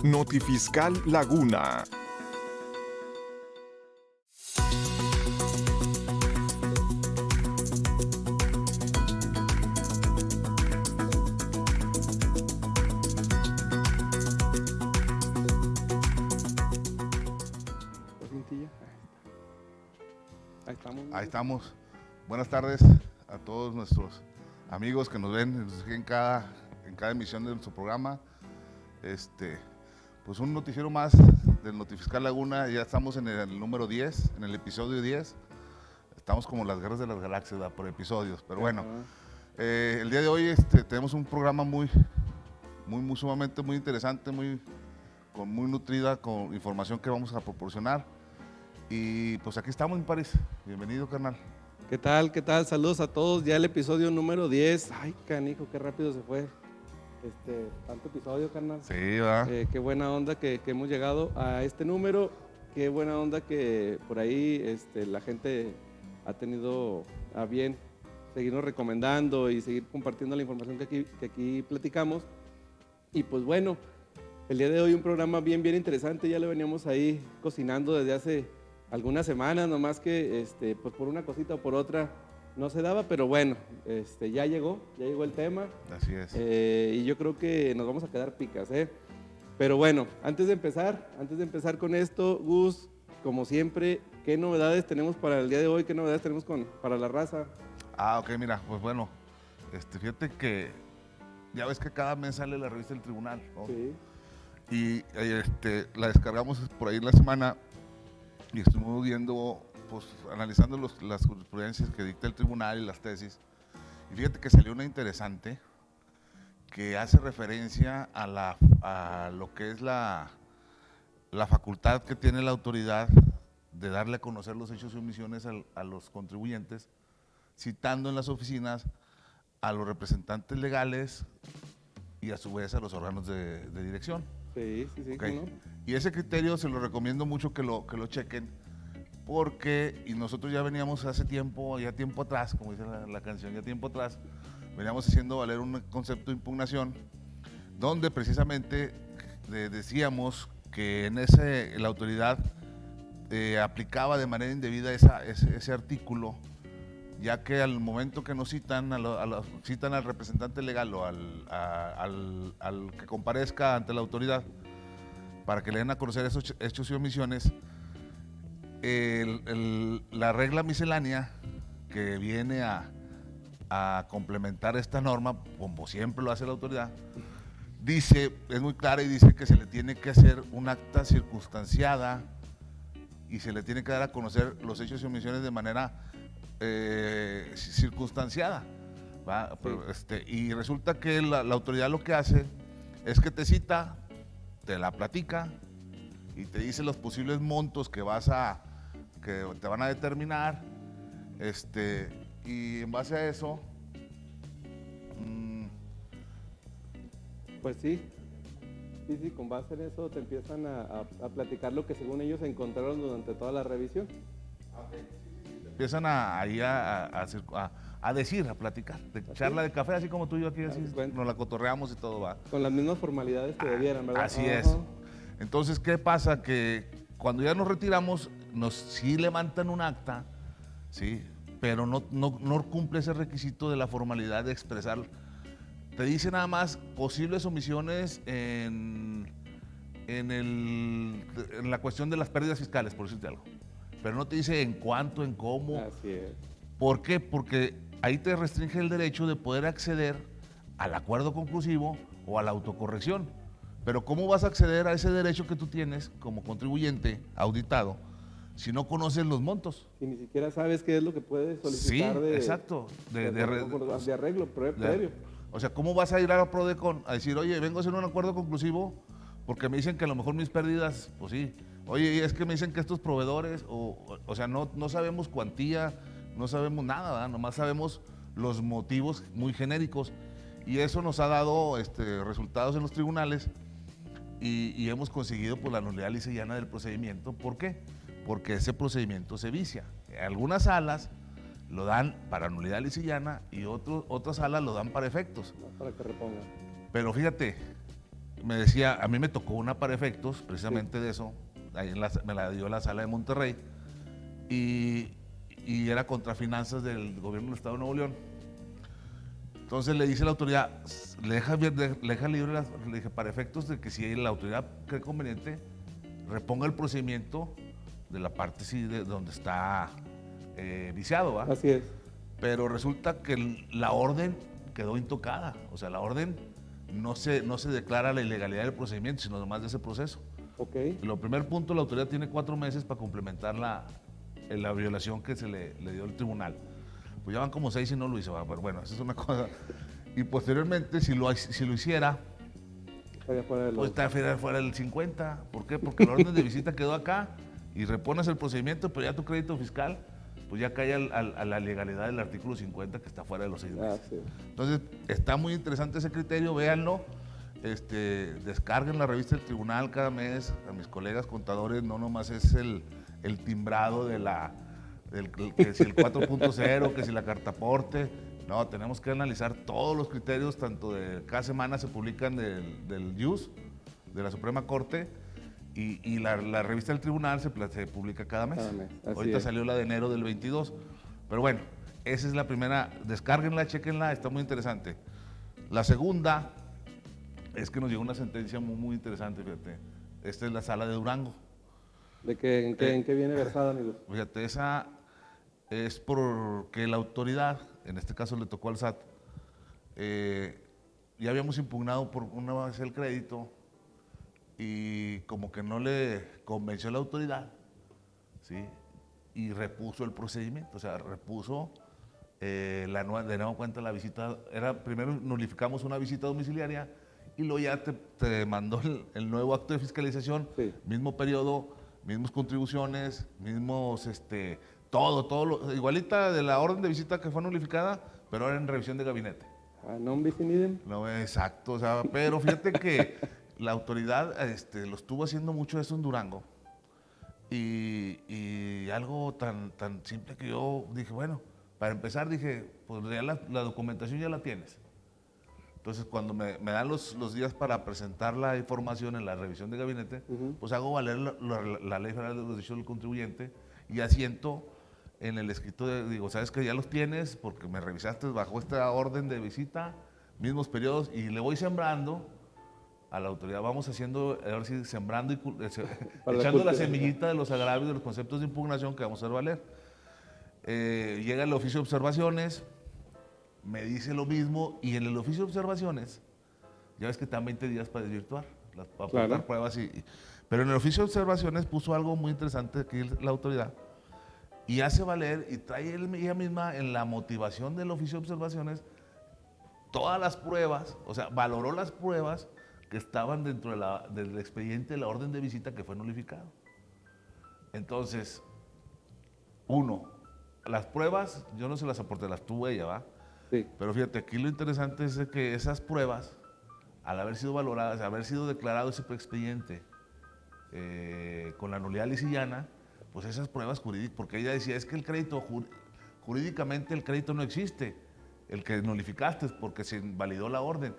Notifiscal Laguna. Ahí estamos. Buenas tardes a todos nuestros amigos que nos ven en cada emisión de nuestro programa. Pues un noticiero más del Notifiscal Laguna. Ya estamos en el número 10, en el episodio 10. Estamos como las guerras de las galaxias, ¿verdad? Por episodios. Pero bueno, el día de hoy tenemos un programa sumamente muy interesante, muy nutrida, con información que vamos a proporcionar. Y pues aquí estamos, en París. Bienvenido, carnal. ¿Qué tal? ¿Qué tal? Saludos a todos. Ya el episodio número 10. Ay, canijo, qué rápido se fue. Tanto episodio, carnal. Sí, ¿verdad? Qué buena onda que hemos llegado a este número. Qué buena onda que por ahí la gente ha tenido a bien seguirnos recomendando y seguir compartiendo la información que aquí platicamos. Y pues bueno, el día de hoy un programa bien interesante. Ya lo veníamos ahí cocinando desde hace algunas semanas, nomás que pues por una cosita o por otra no se daba, pero bueno, ya llegó el tema. Así es. Y yo creo que nos vamos a quedar picas, Pero bueno, antes de empezar con esto, Gus, como siempre, ¿qué novedades tenemos para el día de hoy? ¿Qué novedades tenemos para la raza? Ok, mira, pues bueno, fíjate que ya ves que cada mes sale la revista del tribunal, ¿no? Sí. Y la descargamos por ahí la semana y estuvimos viendo, pues analizando las jurisprudencias que dicta el tribunal y las tesis. Y fíjate que salió una interesante que hace referencia a lo que es la facultad que tiene la autoridad de darle a conocer los hechos y omisiones a los contribuyentes, citando en las oficinas a los representantes legales y a su vez a los órganos de dirección. Sí, Okay. ¿no? Y ese criterio se lo recomiendo mucho que lo chequen, porque y nosotros ya veníamos hace tiempo atrás, como dice la canción, ya tiempo atrás, veníamos haciendo valer un concepto de impugnación, donde precisamente decíamos que la autoridad aplicaba de manera indebida ese artículo, ya que al momento que nos citan, citan al representante legal o al que comparezca ante la autoridad para que le den a conocer esos hechos y omisiones, la regla miscelánea que viene a complementar esta norma, como siempre lo hace la autoridad, es muy clara y dice que se le tiene que hacer un acta circunstanciada y se le tiene que dar a conocer los hechos y omisiones de manera circunstanciada, ¿va? Sí. Y resulta que la autoridad lo que hace es que te cita, te la platica y te dice los posibles montos que te van a determinar, y en base a eso, Pues sí, con base en eso te empiezan a platicar lo que según ellos encontraron durante toda la revisión. empiezan a decir, a platicar, de charla de café, así como tú y yo aquí, así, nos la cotorreamos y todo va. Con las mismas formalidades que debieran, ¿verdad? Así es. Entonces, ¿qué pasa? Que cuando ya nos retiramos, sí levantan un acta, ¿sí? Pero no cumple ese requisito de la formalidad de expresar. Te dice nada más posibles omisiones en la cuestión de las pérdidas fiscales, por decirte algo. Pero no te dice en cuánto, en cómo. Así es. ¿Por qué? Porque ahí te restringe el derecho de poder acceder al acuerdo conclusivo o a la autocorrección. Pero ¿cómo vas a acceder a ese derecho que tú tienes como contribuyente auditado si no conoces los montos? Y ni siquiera sabes qué es lo que puedes solicitar Sí, exacto. de arreglo previo. O sea, ¿cómo vas a ir a la Prodecon a decir, oye, vengo a hacer un acuerdo conclusivo porque me dicen que a lo mejor mis pérdidas, pues sí. Oye, es que me dicen que estos proveedores, o sea, no sabemos cuantía, no sabemos nada, ¿verdad? Nomás sabemos los motivos muy genéricos. Y eso nos ha dado resultados en los tribunales y hemos conseguido pues, la nulidad lisa y llana del procedimiento. ¿Por qué? Porque ese procedimiento se vicia. Algunas salas lo dan para nulidad lisa y llana y otras salas lo dan para efectos. Para que repongan. Pero fíjate, me decía, a mí me tocó una para efectos, precisamente de eso, ahí me la dio la sala de Monterrey, y era contra finanzas del gobierno del Estado de Nuevo León. Entonces le dice a la autoridad, le deja libre, le dije, para efectos de que si la autoridad cree conveniente, reponga el procedimiento de la parte sí, de donde está viciado, ¿va? Así es. Pero resulta que la orden quedó intocada, o sea, la orden no se declara la ilegalidad del procedimiento, sino nomás de ese proceso. Ok. Lo primer punto, la autoridad tiene 4 meses para complementar la violación que se le dio al tribunal. Pues ya van como 6 y no lo hizo, pero bueno, esa es una cosa. Y posteriormente, si lo hiciera, Estaría fuera de pues los... estaría fuera del 50. ¿Por qué? Porque la orden de visita quedó acá y repones el procedimiento, pero ya tu crédito fiscal, pues ya cae a la legalidad del artículo 50 que está fuera de los 6 meses. sí. Entonces, está muy interesante ese criterio, véanlo. Descarguen la revista del tribunal cada mes. A mis colegas contadores no nomás es el timbrado de que si el 4.0, que si la carta aporte. No, tenemos que analizar todos los criterios, tanto de cada semana se publican del IUS, de la Suprema Corte, y la revista del tribunal se publica cada mes. Ahorita salió la de enero del 22. Pero bueno, esa es la primera. Descárguenla, chéquenla, está muy interesante. La segunda es que nos llegó una sentencia muy, muy interesante, fíjate. Esta es la sala de Durango. ¿En qué viene versada, amigo? Fíjate, esa es porque la autoridad, en este caso le tocó al SAT, ya habíamos impugnado por una vez el crédito y como que no le convenció a la autoridad, ¿sí? Y repuso el procedimiento, o sea, repuso de nueva cuenta la visita. Primero nulificamos una visita domiciliaria y luego ya te mandó el nuevo acto de fiscalización, sí. Mismo periodo, mismas contribuciones, mismos, todo, igualita de la orden de visita que fue nulificada, pero ahora en revisión de gabinete. Non bis in idem. No, exacto, o sea, pero fíjate que la autoridad lo estuvo haciendo mucho eso en Durango, y algo tan simple que yo dije, bueno, para empezar dije, pues ya la documentación ya la tienes. Entonces, cuando me dan los días para presentar la información en la revisión de gabinete, pues hago valer la Ley Federal de los Derechos del Contribuyente y asiento en el escrito, digo, sabes que ya los tienes porque me revisaste bajo esta orden de visita, mismos periodos, y le voy sembrando a la autoridad, vamos haciendo, ahora sí, sembrando y echando la semillita de los agravios, de los conceptos de impugnación que vamos a hacer valer. Llega el oficio de observaciones, me dice lo mismo, y en el oficio de observaciones, ya ves que te dan 20 días para desvirtuar, para aportar pruebas, pero en el oficio de observaciones puso algo muy interesante aquí la autoridad, y hace valer, y trae ella misma en la motivación del oficio de observaciones, todas las pruebas, o sea, valoró las pruebas que estaban dentro del expediente de la orden de visita que fue nulificado. Entonces, las pruebas, yo no se las aporté, las tuvo ella, ¿va? Sí. Pero fíjate, aquí lo interesante es que esas pruebas, al haber sido valoradas, haber sido declarado ese expediente con la nulidad lisillana, pues esas pruebas jurídicas, porque ella decía, es que el crédito, jurídicamente el crédito no existe, el que nulificaste es porque se invalidó la orden.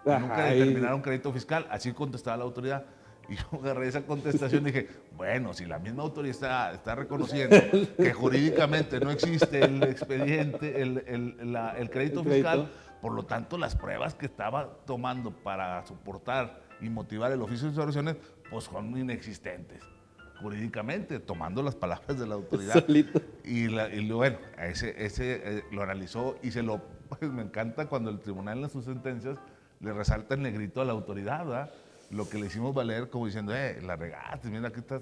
Y nunca determinaron crédito fiscal, así contestaba la autoridad. Y yo agarré esa contestación y dije, bueno, si la misma autoridad está reconociendo que jurídicamente no existe el expediente, el crédito fiscal, por lo tanto las pruebas que estaba tomando para soportar y motivar el oficio de observaciones, pues son inexistentes jurídicamente, tomando las palabras de la autoridad. Y bueno, ese lo analizó y pues me encanta cuando el tribunal en sus sentencias le resalta el negrito a la autoridad, ¿verdad? Lo que le hicimos valer como diciendo, la regaste, mira, aquí está.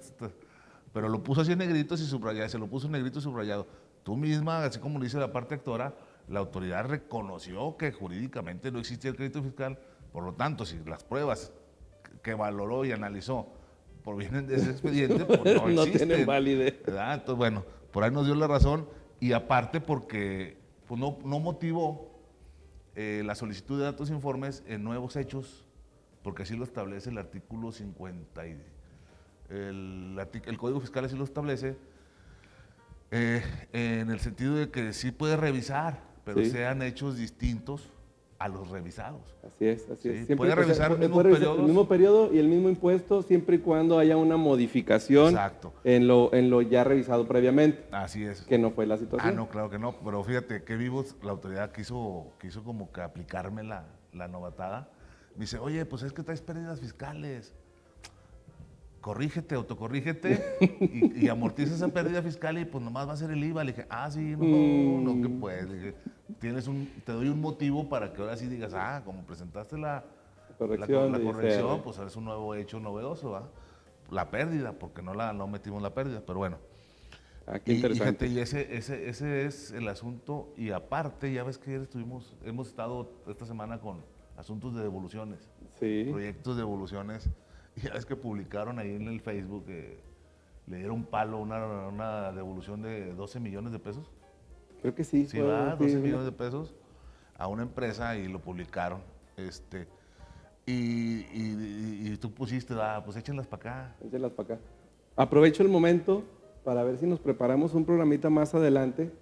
Pero lo puso así en negritos y subrayado, se lo puso en negrito y subrayado. Tú misma, así como lo dice la parte actora, la autoridad reconoció que jurídicamente no existía el crédito fiscal, por lo tanto, si las pruebas que valoró y analizó provienen de ese expediente, pues no existen. No tienen validez. ¿Verdad? Entonces, bueno, por ahí nos dio la razón, y aparte porque pues, no motivó la solicitud de datos e informes en nuevos hechos, porque así lo establece el artículo 50. El Código Fiscal así lo establece, en el sentido de que sí puede revisar, pero sean hechos distintos a los revisados. Así es, así Sí, es. Siempre, puede revisar el mismo puede revisar periodo. el mismo periodo y el mismo impuesto siempre y cuando haya una modificación Exacto. en lo ya revisado previamente, Así es. que no fue la situación. No, claro que no, pero fíjate, qué vivos, la autoridad quiso como que aplicarme la novatada. Me dice, oye, pues es que traes pérdidas fiscales. Corrígete, autocorrígete y amortiza esa pérdida fiscal y pues nomás va a ser el IVA. Le dije, sí, no que puedes. Le dije, te doy un motivo para que ahora sí digas, como presentaste la corrección, pues es un nuevo hecho novedoso, ¿va? La pérdida, porque no metimos la pérdida, pero bueno. Qué interesante. Y ese es el asunto. Y aparte, ya ves que ayer hemos estado esta semana con asuntos de devoluciones, Sí. proyectos de devoluciones. Y ya ves que publicaron ahí en el Facebook que le dieron palo una devolución de 12 millones de pesos. Creo que sí. Sí, va, 12 millones de pesos a una empresa y lo publicaron. Y tú pusiste, pues échenlas para acá. Échenlas para acá. Aprovecho el momento para ver si nos preparamos un programita más adelante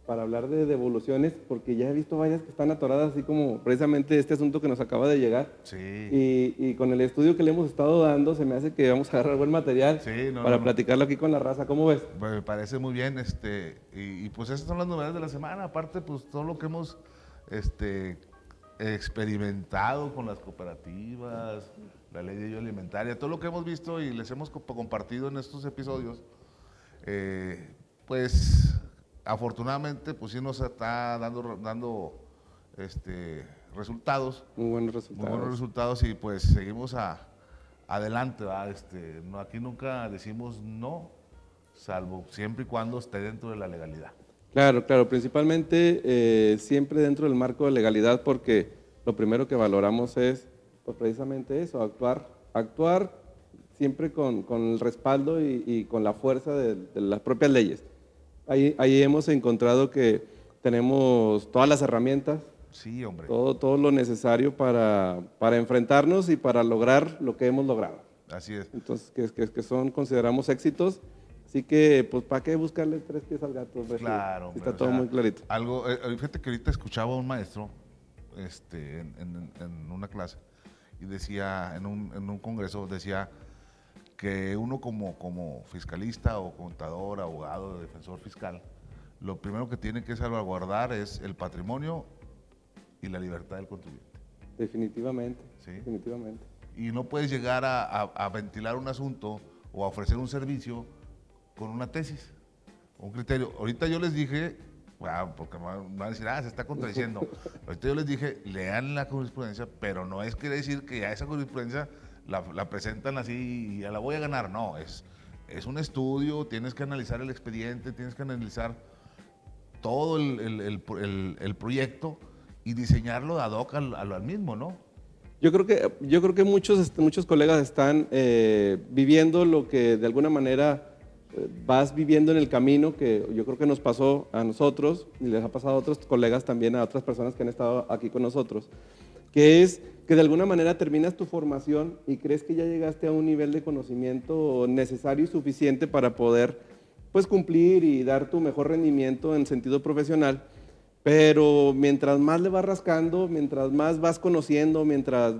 para hablar de devoluciones, porque ya he visto varias que están atoradas, así como precisamente este asunto que nos acaba de llegar. Sí. Y con el estudio que le hemos estado dando, se me hace que vamos a agarrar buen material para platicarlo aquí con la raza. ¿Cómo ves? Me parece muy bien, y pues esas son las novedades de la semana. Aparte, pues todo lo que hemos experimentado con las cooperativas, la ley de ayuda alimentaria, todo lo que hemos visto y les hemos compartido en estos episodios, pues afortunadamente pues sí nos está dando resultados. Muy buenos resultados. Muy buenos resultados y pues seguimos adelante, ¿verdad? Aquí nunca decimos no, salvo siempre y cuando esté dentro de la legalidad. Claro, principalmente siempre dentro del marco de legalidad, porque lo primero que valoramos es pues, precisamente eso, actuar siempre con el respaldo y con la fuerza de las propias leyes. Ahí hemos encontrado que tenemos todas las herramientas, sí, hombre, todo lo necesario para enfrentarnos y para lograr lo que hemos logrado. Así es. Entonces, que consideramos éxitos. Así que, pues, ¿para qué buscarle 3 pies al gato? Claro, está todo muy clarito. Fíjate que ahorita escuchaba a un maestro en una clase y decía, en un congreso, decía que uno como fiscalista o contador, abogado, defensor fiscal, lo primero que tiene que salvaguardar es el patrimonio y la libertad del contribuyente. Definitivamente, ¿Sí? definitivamente. Y no puedes llegar a ventilar un asunto o a ofrecer un servicio con una tesis, un criterio. Ahorita yo les dije, porque me van a decir, se está contradiciendo. Ahorita yo les dije, lean la jurisprudencia, pero no es quiere decir que ya esa jurisprudencia la presentan así y ya la voy a ganar. No, es un estudio, tienes que analizar el expediente, tienes que analizar todo el proyecto y diseñarlo ad hoc al mismo, ¿no? Yo creo que muchos colegas están viviendo lo que de alguna manera vas viviendo en el camino, que yo creo que nos pasó a nosotros y les ha pasado a otros colegas también, a otras personas que han estado aquí con nosotros, que es que de alguna manera terminas tu formación y crees que ya llegaste a un nivel de conocimiento necesario y suficiente para poder pues cumplir y dar tu mejor rendimiento en sentido profesional, pero mientras más le vas rascando, mientras más vas conociendo, mientras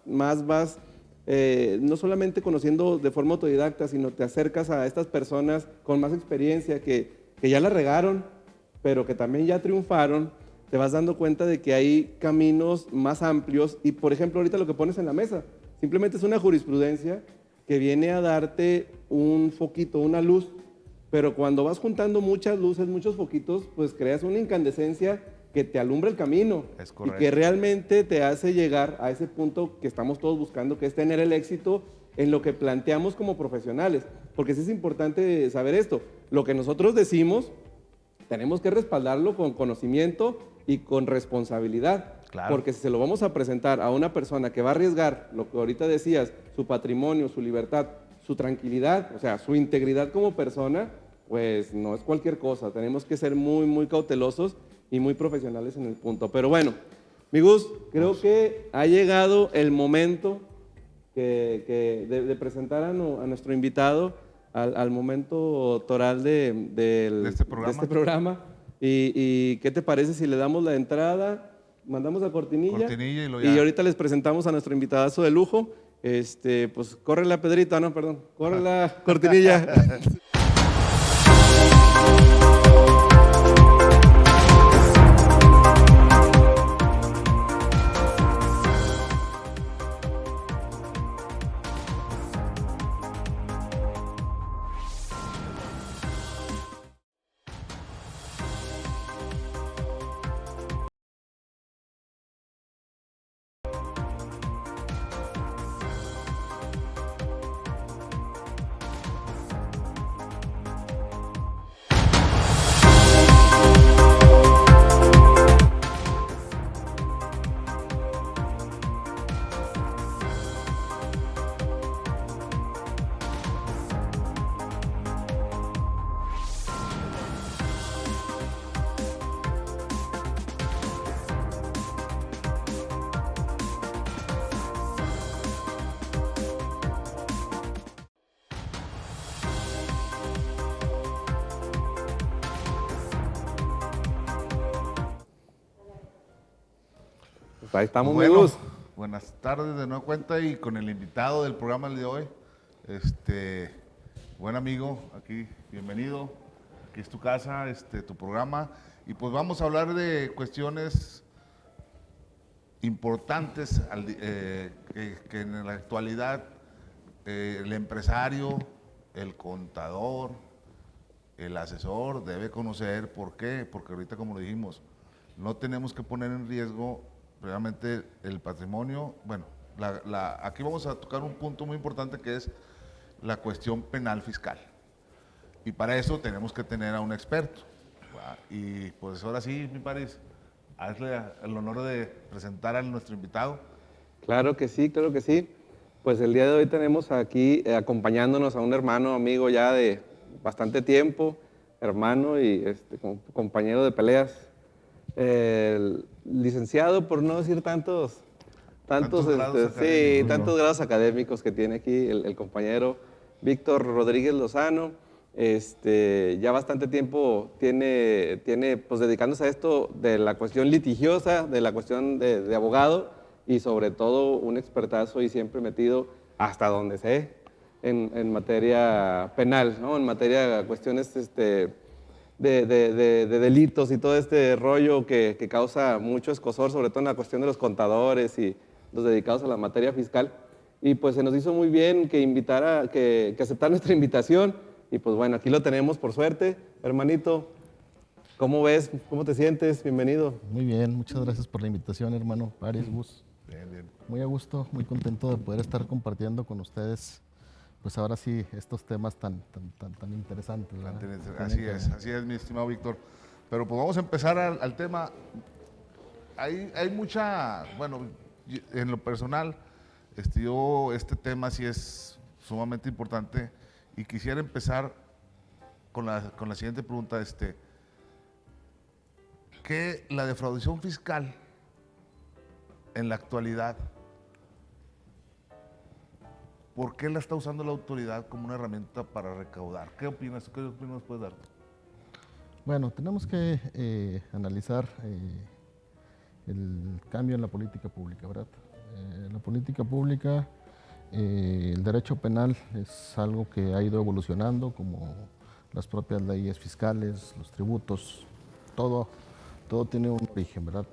más vas no solamente conociendo de forma autodidacta, sino te acercas a estas personas con más experiencia que ya la regaron, pero que también ya triunfaron, te vas dando cuenta de que hay caminos más amplios y, por ejemplo, ahorita lo que pones en la mesa, simplemente es una jurisprudencia que viene a darte un foquito, una luz, pero cuando vas juntando muchas luces, muchos foquitos, pues creas una incandescencia que te alumbra el camino y que realmente te hace llegar a ese punto que estamos todos buscando, que es tener el éxito en lo que planteamos como profesionales. Porque sí es importante saber esto, lo que nosotros decimos tenemos que respaldarlo con conocimiento y con responsabilidad. Claro. Porque si se lo vamos a presentar a una persona que va a arriesgar, lo que ahorita decías, su patrimonio, su libertad, su tranquilidad, o sea, su integridad como persona, pues no es cualquier cosa. Tenemos que ser muy, muy cautelosos y muy profesionales en el punto. Pero bueno, mi Gus, creo que ha llegado el momento de presentar a nuestro invitado al momento toral de este programa. ¿Y qué te parece si le damos la entrada mandamos a cortinilla. Cortinilla y lo ya. Y ahorita les presentamos a nuestro invitadazo de lujo. Pues corre la Pedrita, no, perdón. Corre la cortinilla. Ahí estamos, Bueno, amigos. buenas tardes de nueva cuenta y con el invitado del programa el de hoy, buen amigo, aquí, bienvenido, aquí es tu casa, tu programa, y pues vamos a hablar de cuestiones importantes que en la actualidad el empresario, el contador, el asesor debe conocer. ¿Por qué? Porque ahorita, como lo dijimos, no tenemos que poner en riesgo realmente el patrimonio. Bueno, aquí vamos a tocar un punto muy importante que es la cuestión penal fiscal. Y para eso tenemos que tener a un experto. ¿Va? Y pues ahora sí, mi París, hazle el honor de presentar a nuestro invitado. Claro que sí, claro que sí. Pues el día de hoy tenemos aquí acompañándonos a un hermano, amigo ya de bastante tiempo, hermano y compañero de peleas. El licenciado, por no decir tantos grados académicos que tiene aquí el compañero Víctor Rodríguez Lozano. Ya bastante tiempo tiene pues dedicándose a esto de la cuestión litigiosa, de la cuestión de abogado, y sobre todo un expertazo y siempre metido hasta donde sé en materia penal, ¿no? En materia de cuestiones de delitos y todo este rollo que causa mucho escozor, sobre todo en la cuestión de los contadores y los dedicados a la materia fiscal. Y pues se nos hizo muy bien que aceptar nuestra invitación. Y pues bueno, aquí lo tenemos por suerte. Hermanito, ¿cómo ves? ¿Cómo te sientes? Bienvenido. Muy bien, muchas gracias por la invitación, hermano Paris, Gus. Bien, bien. Muy a gusto, muy contento de poder estar compartiendo con ustedes, pues ahora sí, estos temas tan interesantes, ¿verdad? Así es, mi estimado Víctor. Pero pues vamos a empezar al tema. Hay mucha, bueno, en lo personal, este tema sí es sumamente importante y quisiera empezar con la siguiente pregunta, ¿qué la defraudación fiscal en la actualidad, por qué la está usando la autoridad como una herramienta para recaudar? ¿Qué opinas? ¿Qué opinas puedes dar? Bueno, tenemos que analizar el cambio en la política pública, ¿verdad? La política pública, el derecho penal es algo que ha ido evolucionando, como las propias leyes fiscales, los tributos, todo tiene un origen, ¿verdad?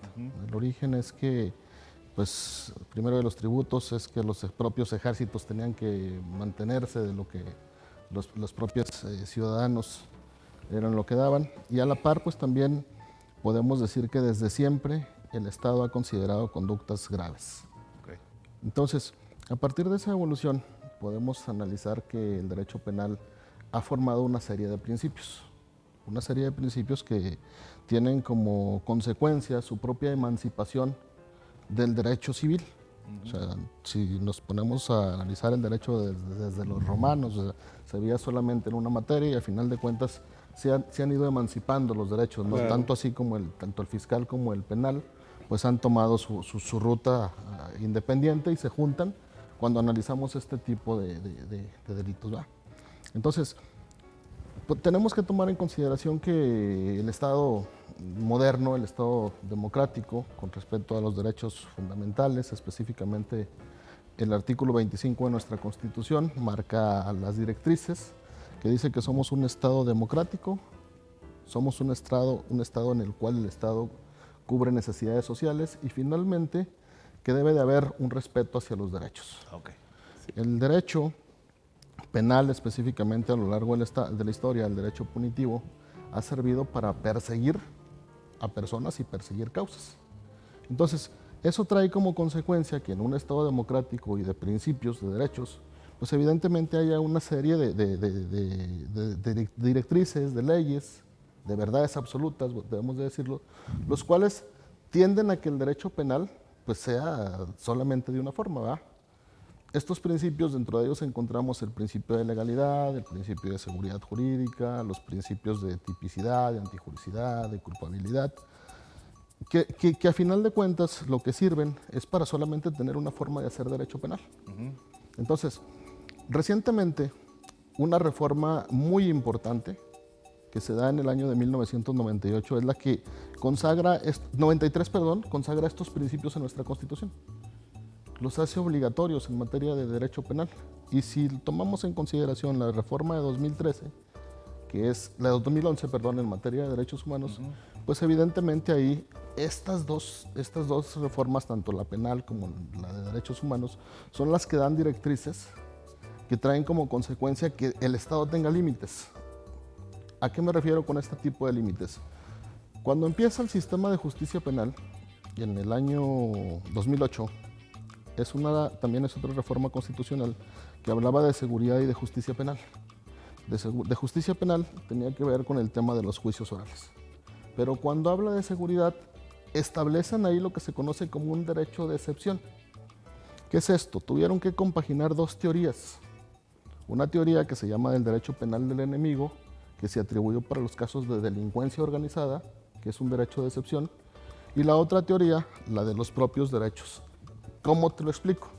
El origen es que, pues, primero de los tributos es que los propios ejércitos tenían que mantenerse de lo que los propios ciudadanos eran lo que daban, y a la par, pues también podemos decir que desde siempre el Estado ha considerado conductas graves. Okay. Entonces, a partir de esa evolución, podemos analizar que el derecho penal ha formado una serie de principios que tienen como consecuencia su propia emancipación del derecho civil. O sea, si nos ponemos a analizar el derecho desde los romanos, se veía solamente en una materia y al final de cuentas se han ido emancipando los derechos, ¿no? Claro. Tanto así como tanto el fiscal como el penal, pues han tomado su ruta independiente y se juntan cuando analizamos este tipo de delitos, ¿va? Entonces, Pues tenemos que tomar en consideración que el Estado moderno, el Estado democrático, con respecto a los derechos fundamentales, específicamente el artículo 25 de nuestra Constitución, marca las directrices que dice que somos un Estado democrático, somos un estado en el cual el Estado cubre necesidades sociales y finalmente que debe de haber un respeto hacia los derechos. Ok. El derecho penal, específicamente a lo largo de la historia, el derecho punitivo, ha servido para perseguir a personas y perseguir causas. Entonces, eso trae como consecuencia que en un Estado democrático y de principios, de derechos, pues evidentemente haya una serie de directrices, de leyes, de verdades absolutas, debemos de decirlo, los cuales tienden a que el derecho penal pues sea solamente de una forma, ¿verdad? Estos principios, dentro de ellos encontramos el principio de legalidad, el principio de seguridad jurídica, los principios de tipicidad, de antijuricidad, de culpabilidad, que a final de cuentas lo que sirven es para solamente tener una forma de hacer derecho penal. Entonces, recientemente, una reforma muy importante que se da en el año de 1998 es la que consagra, 93, perdón, consagra estos principios en nuestra Constitución. Los hace obligatorios en materia de derecho penal. Y si tomamos en consideración la reforma de 2013, que es la de 2011, perdón, en materia de derechos humanos, pues evidentemente ahí estas dos reformas, tanto la penal como la de derechos humanos, son las que dan directrices que traen como consecuencia que el Estado tenga límites. ¿A qué me refiero con este tipo de límites? Cuando empieza el sistema de justicia penal, en el año 2008, también es otra reforma constitucional que hablaba de seguridad y de justicia penal. De justicia penal tenía que ver con el tema de los juicios orales. Pero cuando habla de seguridad, establecen ahí lo que se conoce como un derecho de excepción. ¿Qué es esto? Tuvieron que compaginar dos teorías. Una teoría que se llama del derecho penal del enemigo, que se atribuyó para los casos de delincuencia organizada, que es un derecho de excepción, y la otra teoría, la de los propios derechos. ¿Cómo te lo explico?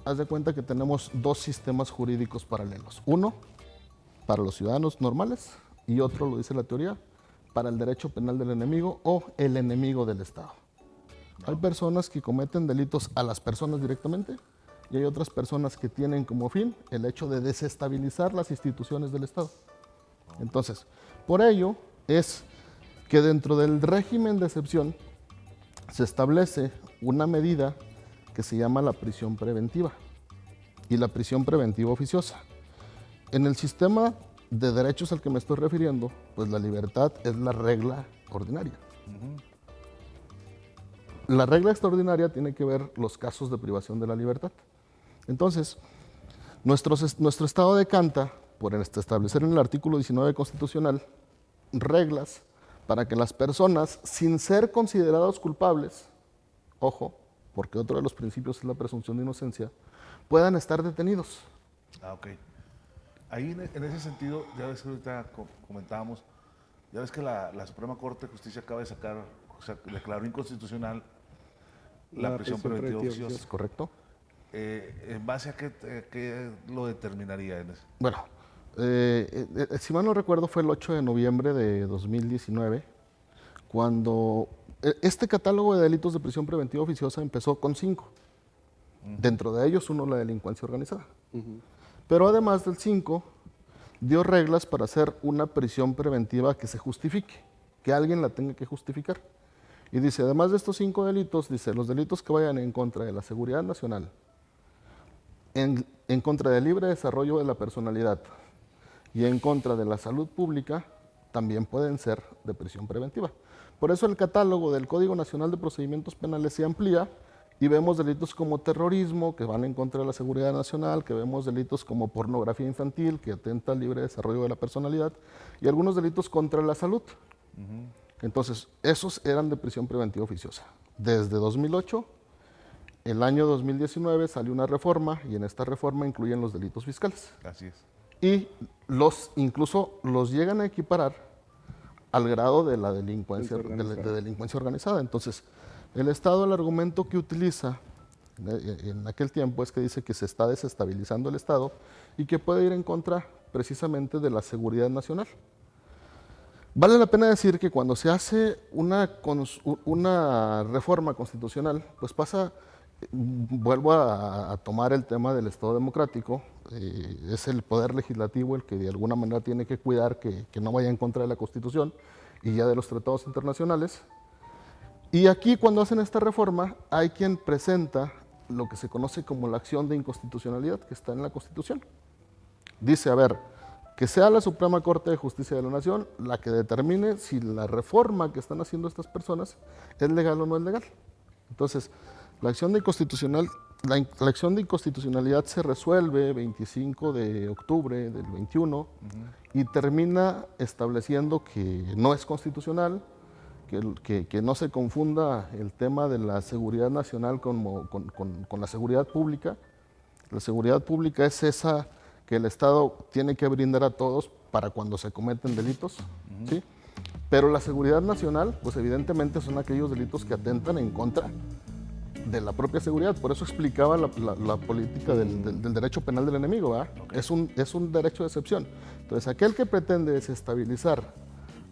Haz de cuenta que tenemos dos sistemas jurídicos paralelos. Uno, para los ciudadanos normales, y otro, lo dice la teoría, para el derecho penal del enemigo o el enemigo del Estado. Hay personas que cometen delitos a las personas directamente y hay otras personas que tienen como fin el hecho de desestabilizar las instituciones del Estado. Entonces, por ello es que dentro del régimen de excepción se establece una medida que se llama la prisión preventiva y la prisión preventiva oficiosa. En el sistema de derechos al que me estoy refiriendo, pues la libertad es la regla ordinaria. La regla extraordinaria tiene que ver los casos de privación de la libertad. Entonces, nuestro Estado decanta por establecer en el artículo 19 constitucional reglas para que las personas, sin ser considerados culpables, ojo, porque otro de los principios es la presunción de inocencia, puedan estar detenidos. Ok. Ahí en ese sentido, ya ves que ahorita comentábamos, ya ves que la Suprema Corte de Justicia acaba de sacar, o sea, declaró inconstitucional la prisión preventiva oficiosa. ¿Es correcto? ¿En base a qué lo determinaría en eso? Bueno, si mal no recuerdo fue el 8 de noviembre de 2019, cuando este catálogo de delitos de prisión preventiva oficiosa empezó con 5. Dentro de ellos, uno, la delincuencia organizada. Pero además del 5, dio reglas para hacer una prisión preventiva que se justifique, que alguien la tenga que justificar. Y dice, además de estos 5 delitos, dice, los delitos que vayan en contra de la seguridad nacional, en contra del libre desarrollo de la personalidad y en contra de la salud pública, también pueden ser de prisión preventiva. Por eso el catálogo del Código Nacional de Procedimientos Penales se amplía y vemos delitos como terrorismo, que van en contra de la seguridad nacional, que vemos delitos como pornografía infantil, que atenta al libre desarrollo de la personalidad, y algunos delitos contra la salud. Entonces, esos eran de prisión preventiva oficiosa. Desde 2008, el año 2019 salió una reforma, y en esta reforma incluyen los delitos fiscales. Así es. Y incluso los llegan a equiparar al grado de la delincuencia, de delincuencia organizada. Entonces, el Estado, el argumento que utiliza en aquel tiempo es que dice que se está desestabilizando el Estado y que puede ir en contra precisamente de la seguridad nacional. Vale la pena decir que cuando se hace una reforma constitucional, pues pasa, vuelvo a tomar el tema del Estado democrático, es el poder legislativo el que de alguna manera tiene que cuidar que no vaya en contra de la Constitución y ya de los tratados internacionales. Y aquí cuando hacen esta reforma hay quien presenta lo que se conoce como la acción de inconstitucionalidad que está en la Constitución. Dice, a ver, que sea la Suprema Corte de Justicia de la Nación la que determine si la reforma que están haciendo estas personas es legal o no es legal. Entonces, la acción de inconstitucionalidad se resuelve 25 de octubre del 21 y termina estableciendo que no es constitucional, que no se confunda el tema de la seguridad nacional con la seguridad pública. La seguridad pública es esa que el Estado tiene que brindar a todos para cuando se cometen delitos, ¿sí? Pero la seguridad nacional, pues evidentemente son aquellos delitos que atentan en contra de la propia seguridad. Por eso explicaba la política del derecho penal del enemigo, ¿verdad? Okay. Es un derecho de excepción. Entonces, aquel que pretende desestabilizar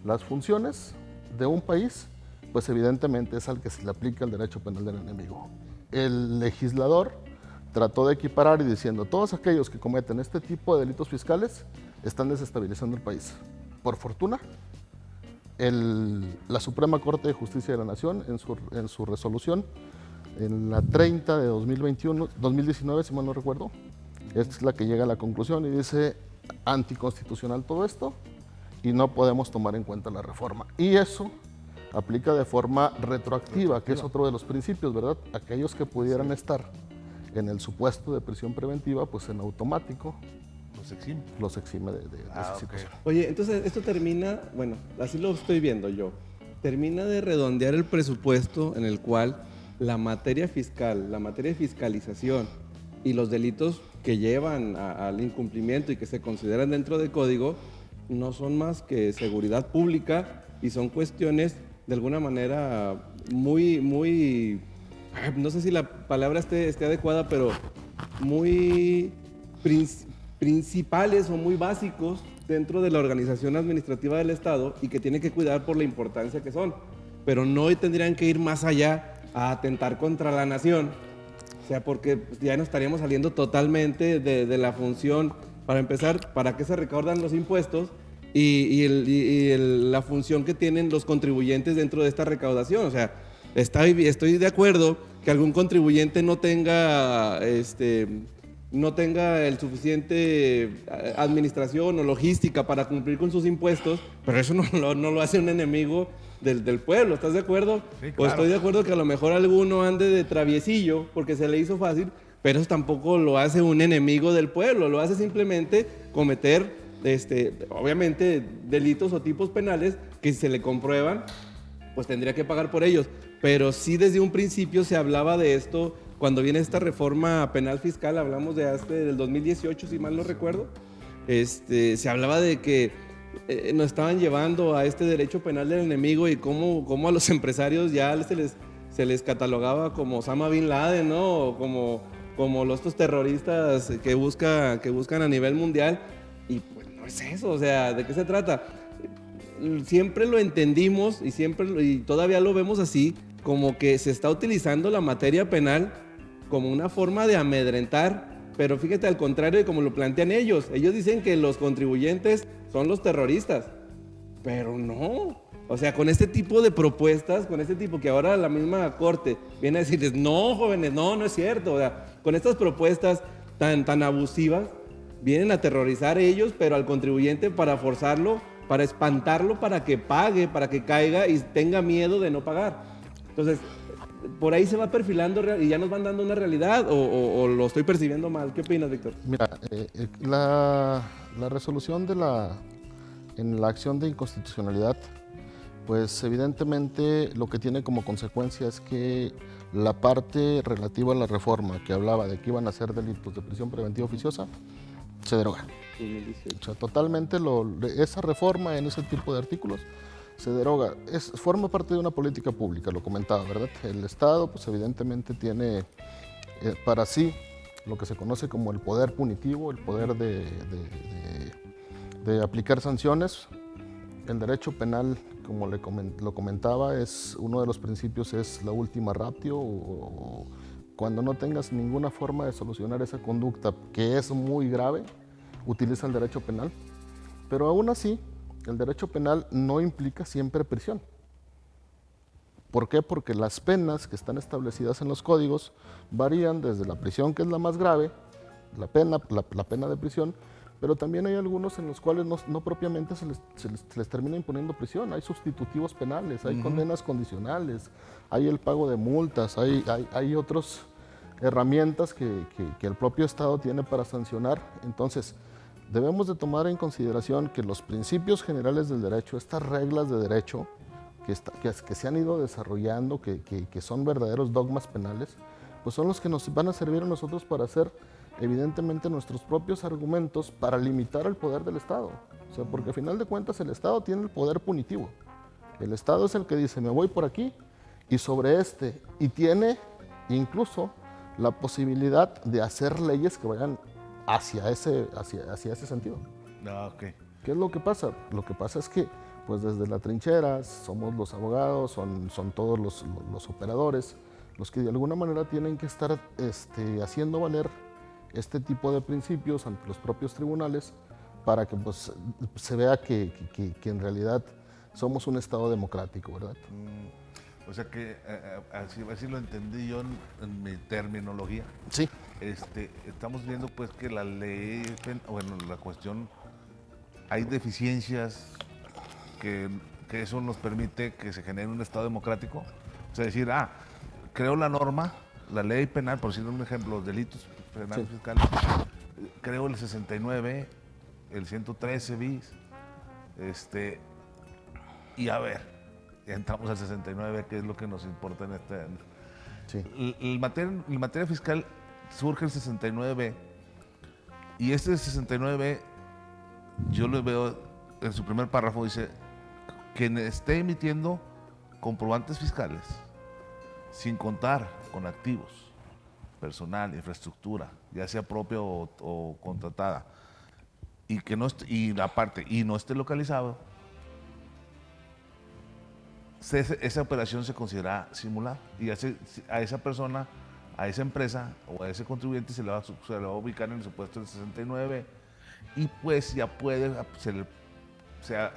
las funciones de un país, pues evidentemente es al que se le aplica el derecho penal del enemigo. El legislador trató de equiparar y diciendo, todos aquellos que cometen este tipo de delitos fiscales están desestabilizando el país. Por fortuna, la Suprema Corte de Justicia de la Nación, en su resolución, en la 30 de 2019, si mal no recuerdo, es la que llega a la conclusión y dice, anticonstitucional todo esto y no podemos tomar en cuenta la reforma. Y eso aplica de forma retroactiva, que es otro de los principios, ¿verdad? Aquellos que pudieran estar en el supuesto de prisión preventiva, pues en automático los exime de esa situación. Oye, entonces esto termina, bueno, así lo estoy viendo yo, termina de redondear el presupuesto en el cual la materia fiscal, la materia de fiscalización y los delitos que llevan al incumplimiento y que se consideran dentro del código no son más que seguridad pública y son cuestiones de alguna manera muy, no sé si la palabra esté adecuada, pero muy principales o muy básicos dentro de la organización administrativa del Estado y que tiene que cuidar por la importancia que son. Pero no tendrían que ir más allá a atentar contra la nación. O sea, porque ya nos estaríamos saliendo totalmente de la función. Para empezar, ¿para qué se recaudan los impuestos? Y la función que tienen los contribuyentes dentro de esta recaudación. O sea, estoy de acuerdo que algún contribuyente no tenga el suficiente administración o logística para cumplir con sus impuestos, pero eso no lo hace un enemigo del pueblo, ¿estás de acuerdo? Sí, claro. O estoy de acuerdo que a lo mejor alguno ande de traviesillo porque se le hizo fácil, pero eso tampoco lo hace un enemigo del pueblo, lo hace simplemente cometer, obviamente, delitos o tipos penales que si se le comprueban, pues tendría que pagar por ellos. Pero sí desde un principio se hablaba de esto. Cuando viene esta reforma penal fiscal, hablamos del 2018, si mal no recuerdo, se hablaba de que nos estaban llevando a este derecho penal del enemigo y cómo a los empresarios ya se les catalogaba como Osama Bin Laden, ¿no? O como estos terroristas que buscan a nivel mundial. Y pues no es eso, o sea, ¿de qué se trata? Siempre lo entendimos y todavía lo vemos así, como que se está utilizando la materia penal como una forma de amedrentar, pero fíjate, al contrario de como lo plantean ellos. Ellos dicen que los contribuyentes son los terroristas, pero no. O sea, con este tipo de propuestas, con este tipo que ahora la misma Corte viene a decirles, no, jóvenes, no es cierto. O sea, con estas propuestas tan abusivas, vienen a aterrorizar a ellos, pero al contribuyente para forzarlo, para espantarlo, para que pague, para que caiga y tenga miedo de no pagar. Entonces, por ahí se va perfilando y ya nos van dando una realidad o lo estoy percibiendo mal. ¿Qué opinas, Víctor? Mira, la resolución en la acción de inconstitucionalidad, pues evidentemente lo que tiene como consecuencia es que la parte relativa a la reforma que hablaba de que iban a ser delitos de prisión preventiva oficiosa se deroga. 2018. O sea, totalmente esa reforma en ese tipo de artículos se deroga. Forma parte de una política pública, lo comentaba, ¿verdad? El Estado, pues evidentemente tiene para sí lo que se conoce como el poder punitivo, el poder de de aplicar sanciones. El derecho penal, como lo comentaba, es uno de los principios, es la última ratio, o cuando no tengas ninguna forma de solucionar esa conducta que es muy grave, utiliza el derecho penal. Pero aún así, el derecho penal no implica siempre prisión. ¿Por qué? Porque las penas que están establecidas en los códigos varían desde la prisión, que es la más grave, la pena de prisión, pero también hay algunos en los cuales no propiamente se les termina imponiendo prisión. Hay sustitutivos penales, hay condenas condicionales, hay el pago de multas, hay otras herramientas que el propio Estado tiene para sancionar. Entonces, debemos de tomar en consideración que los principios generales del derecho, estas reglas de derecho que se han ido desarrollando, que son verdaderos dogmas penales, pues son los que nos van a servir a nosotros para hacer evidentemente nuestros propios argumentos para limitar el poder del Estado. O sea, porque al final de cuentas el Estado tiene el poder punitivo. El Estado es el que dice, me voy por aquí y sobre y tiene incluso la posibilidad de hacer leyes que vayan hacia ese sentido. Okay. ¿Qué es lo que pasa? Lo que pasa es que pues desde la trinchera somos los abogados, son todos los operadores, los que de alguna manera tienen que estar haciendo valer este tipo de principios ante los propios tribunales para que pues, se vea que en realidad somos un Estado democrático, ¿verdad? O sea que, así lo entendí yo en mi terminología. Sí. Estamos viendo pues que la ley, bueno, la cuestión, hay deficiencias que eso nos permite que se genere un Estado democrático. O sea, decir, creo la norma, la ley penal, por decir un ejemplo, los delitos penales fiscales, creo el 69, el 113 bis, y a ver, ya entramos al 69, que es lo que nos importa en este. Sí. En materia fiscal surge el 69 y este 69 yo lo veo en su primer párrafo, dice quien esté emitiendo comprobantes fiscales sin contar con activos, personal, infraestructura, ya sea propia o contratada, y que no no esté localizado, esa operación se considera simulada y a esa persona, a esa empresa o a ese contribuyente se le va a ubicar en el supuesto del 69 y pues ya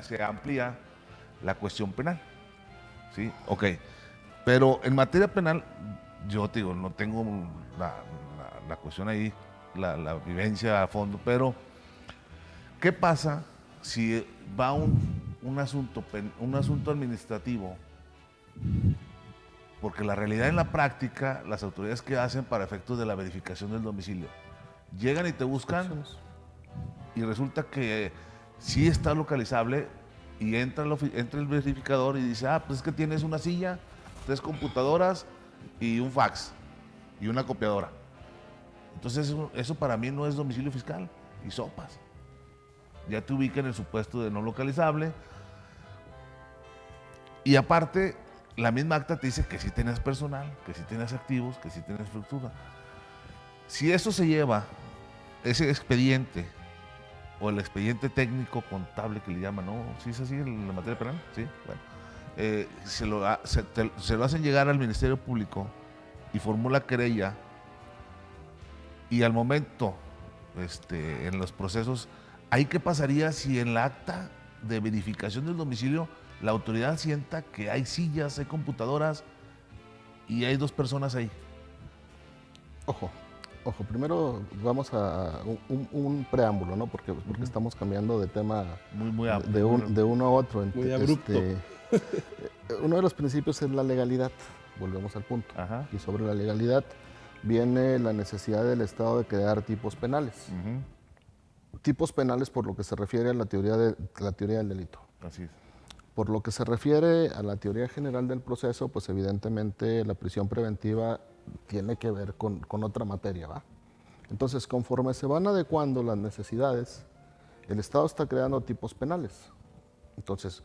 se amplía la cuestión penal. ¿Sí? Ok. Pero en materia penal, yo te digo, no tengo la cuestión ahí, la vivencia a fondo, pero ¿qué pasa si va un asunto administrativo? Porque la realidad en la práctica, las autoridades que hacen para efectos de la verificación del domicilio, llegan y te buscan y resulta que sí está localizable y entra el verificador y dice, pues es que tienes una silla, 3 computadoras y un fax y una copiadora. Entonces eso para mí no es domicilio fiscal y sopas. Ya te ubica en el supuesto de no localizable. Y aparte, la misma acta te dice que sí tienes personal, que sí tienes activos, que sí tienes estructura. Si eso se lleva, ese expediente, o el expediente técnico contable que le llaman, ¿no? ¿Sí es así en la materia penal? Sí, bueno. Se lo hacen llegar al Ministerio Público y formula querella y al momento, en los procesos, ¿ahí qué pasaría si en la acta de verificación del domicilio la autoridad sienta que hay sillas, hay computadoras y hay 2 personas ahí? Ojo, primero vamos a un preámbulo, ¿no? Porque estamos cambiando de tema muy amplio, de uno a otro. Muy abrupto. Uno de los principios es la legalidad, volvemos al punto. Ajá. Y sobre la legalidad viene la necesidad del Estado de crear tipos penales. Tipos penales por lo que se refiere a la teoría del delito. Así es. Por lo que se refiere a la teoría general del proceso, pues evidentemente la prisión preventiva tiene que ver con otra materia, ¿va? Entonces, conforme se van adecuando las necesidades, el Estado está creando tipos penales. Entonces,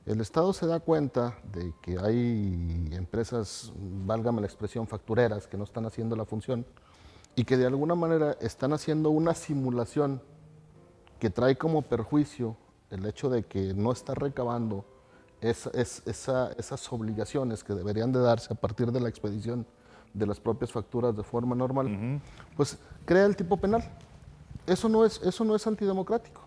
el Estado se da cuenta de que hay empresas, válgame la expresión, factureras, que no están haciendo la función y que de alguna manera están haciendo una simulación que trae como perjuicio el hecho de que no está recabando esas obligaciones que deberían de darse a partir de la expedición de las propias facturas de forma normal, pues crea el tipo penal. Eso no es antidemocrático.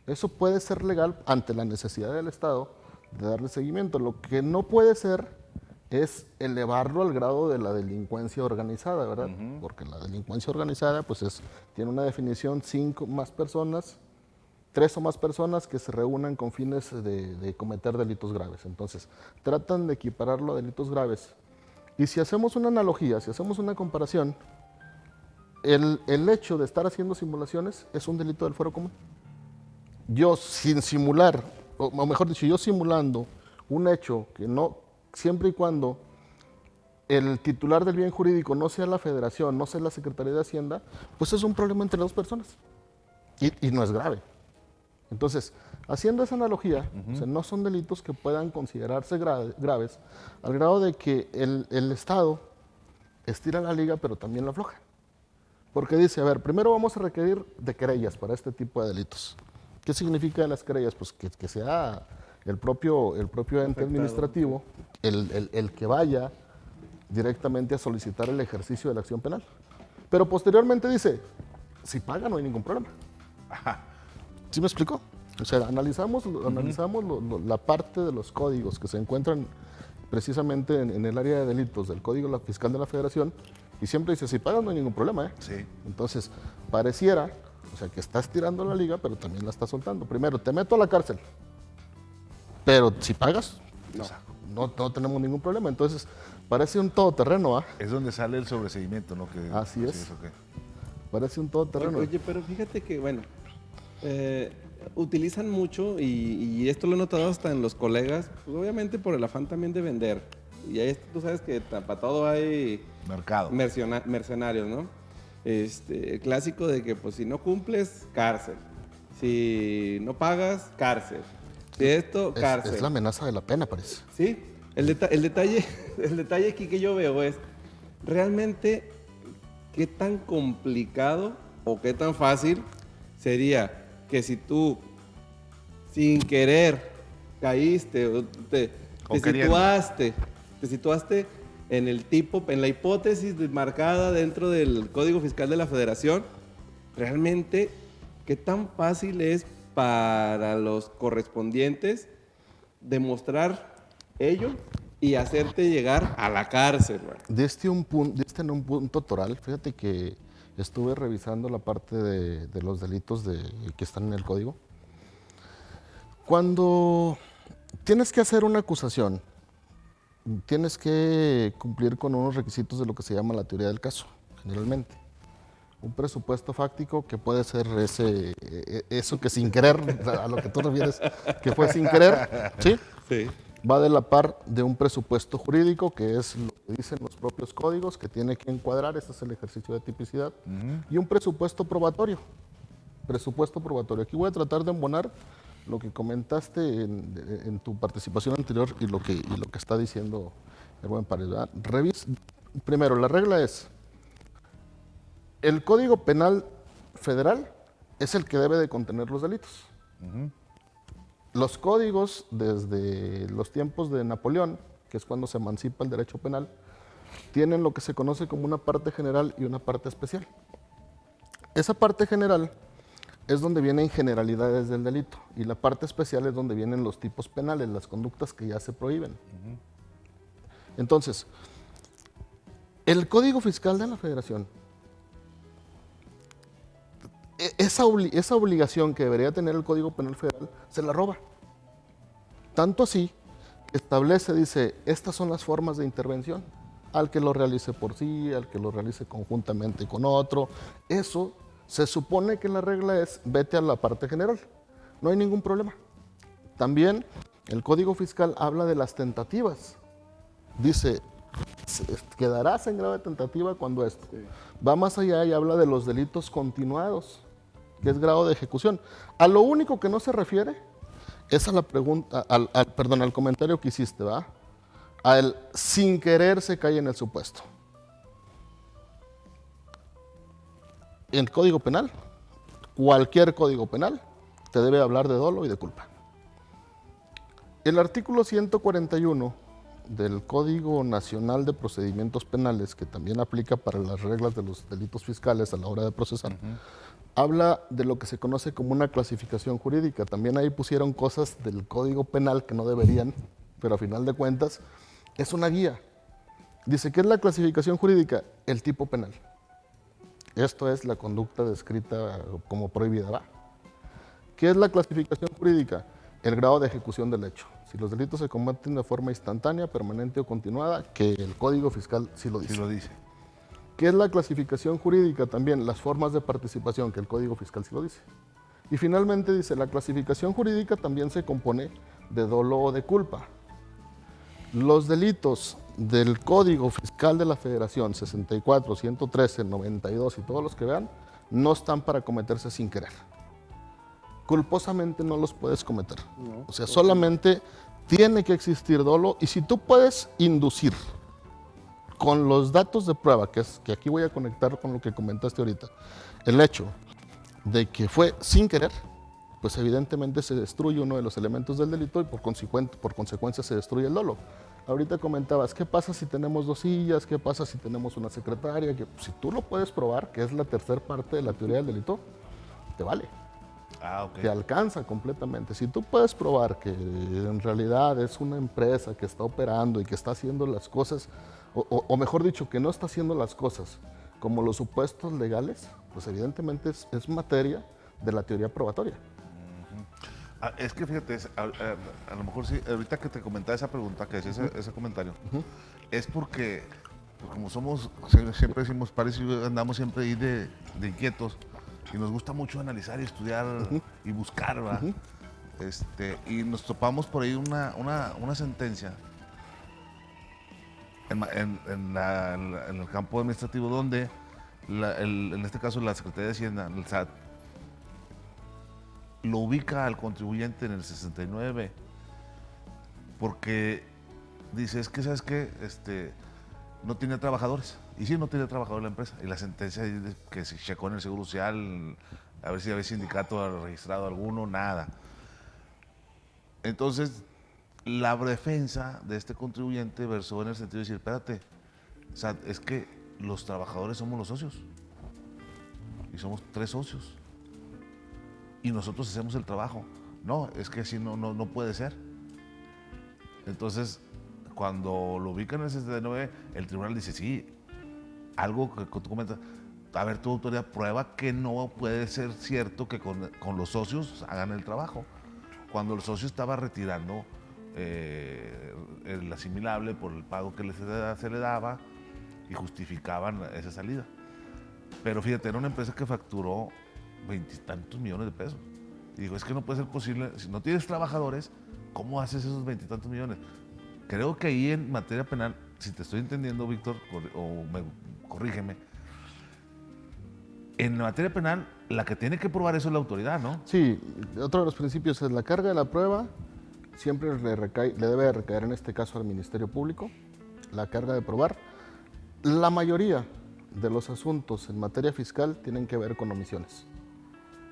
Eso puede ser legal ante la necesidad del Estado de darle seguimiento. Lo que no puede ser es elevarlo al grado de la delincuencia organizada, ¿verdad? Porque la delincuencia organizada pues tiene una definición: 5 más personas, 3 o más personas que se reúnan con fines de cometer delitos graves. Entonces, tratan de equipararlo a delitos graves. Y si hacemos una analogía, si hacemos una comparación, el hecho de estar haciendo simulaciones es un delito del fuero común. Yo sin simular, o mejor dicho, yo simulando un hecho que no, siempre y cuando el titular del bien jurídico no sea la Federación, no sea la Secretaría de Hacienda, pues es un problema entre 2 personas y no es grave. Entonces, haciendo esa analogía, o sea, no son delitos que puedan considerarse graves al grado de que el Estado estira la liga pero también la afloja. Porque dice, a ver, primero vamos a requerir de querellas para este tipo de delitos. ¿Qué significa las querellas? Pues que sea el propio ente administrativo el que vaya directamente a solicitar el ejercicio de la acción penal. Pero posteriormente dice, si paga no hay ningún problema. ¿Sí me explicó? O sea, analizamos la parte de los códigos que se encuentran precisamente en el área de delitos del Código Fiscal de la Federación y siempre dice, si pagas no hay ningún problema, ¿eh? Sí. Entonces, pareciera, o sea, que estás tirando la liga, pero también la estás soltando. Primero, te meto a la cárcel, pero si pagas, no tenemos ningún problema. Entonces, parece un todoterreno, ¿ah? Es donde sale el sobreseimiento, ¿no? Así es. Parece un todoterreno. Oye, pero fíjate que, bueno, utilizan mucho, y esto lo he notado hasta en los colegas, pues obviamente por el afán también de vender. Y ahí tú sabes que para todo hay mercado, mercenarios, ¿no? El clásico de que pues si no cumples, cárcel. Si no pagas, cárcel. Si esto, cárcel. Es la amenaza de la pena, parece. Sí, el detalle aquí que yo veo es realmente qué tan complicado o qué tan fácil sería que si tú sin querer caíste o te situaste en la hipótesis marcada dentro del Código Fiscal de la Federación, realmente qué tan fácil es para los correspondientes demostrar ello y hacerte llegar a la cárcel. En un punto toral, fíjate que estuve revisando la parte de los delitos que están en el código. Cuando tienes que hacer una acusación, tienes que cumplir con unos requisitos de lo que se llama la teoría del caso, generalmente. Un presupuesto fáctico que puede ser eso que sin querer, a lo que tú refieres, que fue sin querer, ¿sí? Sí. Va de la par de un presupuesto jurídico, que es lo que dicen los propios códigos, que tiene que encuadrar, este es el ejercicio de tipicidad, y un presupuesto probatorio. Aquí voy a tratar de embonar lo que comentaste en tu participación anterior y lo que está diciendo el buen Paredes, ¿verdad? Primero, la regla es, el Código Penal Federal es el que debe de contener los delitos. Los códigos, desde los tiempos de Napoleón, que es cuando se emancipa el derecho penal, tienen lo que se conoce como una parte general y una parte especial. Esa parte general es donde vienen generalidades del delito y la parte especial es donde vienen los tipos penales, las conductas que ya se prohíben. Entonces, el Código Fiscal de la Federación, esa obligación que debería tener el Código Penal Federal, se la roba. Tanto así que establece, dice, estas son las formas de intervención. Al que lo realice por sí, al que lo realice conjuntamente con otro. Eso se supone que la regla es, vete a la parte general. No hay ningún problema. También el Código Fiscal habla de las tentativas. Dice, quedarás en grave tentativa cuando esto. Sí. Va más allá y habla de los delitos continuados, que es grado de ejecución. A lo único que no se refiere es a la pregunta, al comentario que hiciste, ¿va? Al sin querer se cae en el supuesto. En el Código Penal, cualquier código penal te debe hablar de dolo y de culpa. El artículo 141 del Código Nacional de Procedimientos Penales, que también aplica para las reglas de los delitos fiscales a la hora de procesar, habla de lo que se conoce como una clasificación jurídica. También ahí pusieron cosas del Código Penal que no deberían, pero a final de cuentas es una guía. Dice, ¿qué es la clasificación jurídica? El tipo penal. Esto es la conducta descrita como prohibida, ¿va? ¿Qué es la clasificación jurídica? El grado de ejecución del hecho. Si los delitos se cometen de forma instantánea, permanente o continuada, que el Código Fiscal sí lo dice. Sí lo dice. ¿Qué es la clasificación jurídica? También las formas de participación, que el Código Fiscal sí lo dice. Y finalmente dice, la clasificación jurídica también se compone de dolo o de culpa. Los delitos del Código Fiscal de la Federación, 64, 113, 92 y todos los que vean, no están para cometerse sin querer. Culposamente no los puedes cometer. No, o sea, solamente tiene que existir dolo, y si tú puedes inducir con los datos de prueba, que aquí voy a conectar con lo que comentaste ahorita, el hecho de que fue sin querer, pues evidentemente se destruye uno de los elementos del delito y por consecuencia se destruye el dolo. Ahorita comentabas, ¿qué pasa si tenemos 2 sillas? ¿Qué pasa si tenemos una secretaria? Que si tú lo puedes probar, que es la tercera parte de la teoría del delito, te vale. Ah, ok. Te alcanza completamente. Si tú puedes probar que en realidad es una empresa que está operando y que está haciendo las cosas, o mejor dicho, que no está haciendo las cosas como los supuestos legales, pues evidentemente es materia de la teoría probatoria. Es que fíjate, a lo mejor sí, ahorita que te comentaba esa pregunta, que decía ese comentario, es porque, pues como somos, siempre decimos, pares y andamos siempre ahí de inquietos, y nos gusta mucho analizar y estudiar y buscar, ¿va? Y nos topamos por ahí una sentencia en el campo administrativo donde, en este caso la Secretaría de Hacienda, el SAT, lo ubica al contribuyente en el 69 porque dice, es que, ¿sabes qué? No tiene trabajadores. Y sí, no tiene trabajadores la empresa. Y la sentencia dice que se checó en el Seguro Social, a ver si había sindicato registrado alguno, nada. Entonces, la defensa de este contribuyente versó en el sentido de decir, espérate, o sea, es que los trabajadores somos los socios. Y somos 3 socios. Y nosotros hacemos el trabajo. No, es que así no puede ser. Entonces, cuando lo ubican en el 69, el tribunal dice, sí, algo que tú comentas, a ver, tu autoridad prueba que no puede ser cierto que con los socios hagan el trabajo. Cuando el socio estaba retirando el asimilable por el pago que se le daba y justificaban esa salida. Pero fíjate, era una empresa que facturó 20 y tantos millones de pesos. Y digo, es que no puede ser posible, si no tienes trabajadores, ¿cómo haces esos 20 y tantos millones? Creo que ahí en materia penal, si te estoy entendiendo, Víctor, corrígeme, en materia penal, la que tiene que probar eso es la autoridad, ¿no? Sí, otro de los principios es la carga de la prueba, siempre le debe recaer en este caso al Ministerio Público, la carga de probar. La mayoría de los asuntos en materia fiscal tienen que ver con omisiones.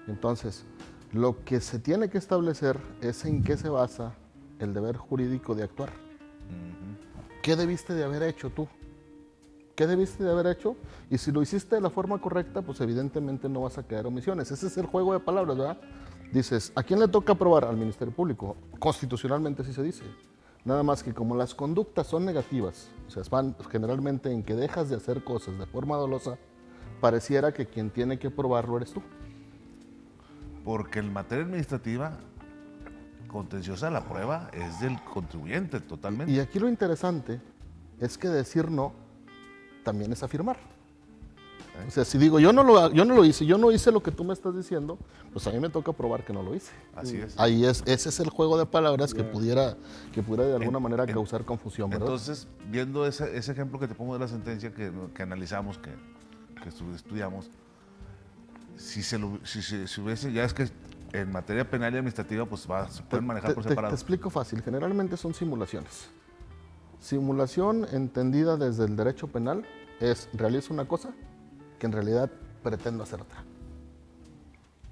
Entonces, lo que se tiene que establecer es en qué se basa el deber jurídico de actuar. ¿Qué debiste de haber hecho tú? ¿Qué debiste de haber hecho? Y si lo hiciste de la forma correcta, pues evidentemente no vas a quedar omisiones. Ese es el juego de palabras, ¿verdad? Dices, ¿a quién le toca aprobar? Al Ministerio Público. Constitucionalmente así se dice. Nada más que como las conductas son negativas, o sea, van generalmente en que dejas de hacer cosas de forma dolosa, pareciera que quien tiene que probarlo eres tú. Porque en materia administrativa, contenciosa, la prueba es del contribuyente totalmente. Y aquí lo interesante es que decir no también es afirmar. O sea, si digo, yo no lo hice, yo no hice lo que tú me estás diciendo, pues a mí me toca probar que no lo hice. Así es. Ahí ese es el juego de palabras que pudiera de alguna manera causar confusión, ¿verdad? Entonces, viendo ese ejemplo que te pongo de la sentencia que analizamos, que estudiamos, si hubiese, ya es que en materia penal y administrativa, pues se pueden manejar por separado. Te explico fácil, generalmente son simulaciones. Simulación entendida desde el derecho penal es realizo una cosa que en realidad pretendo hacer otra.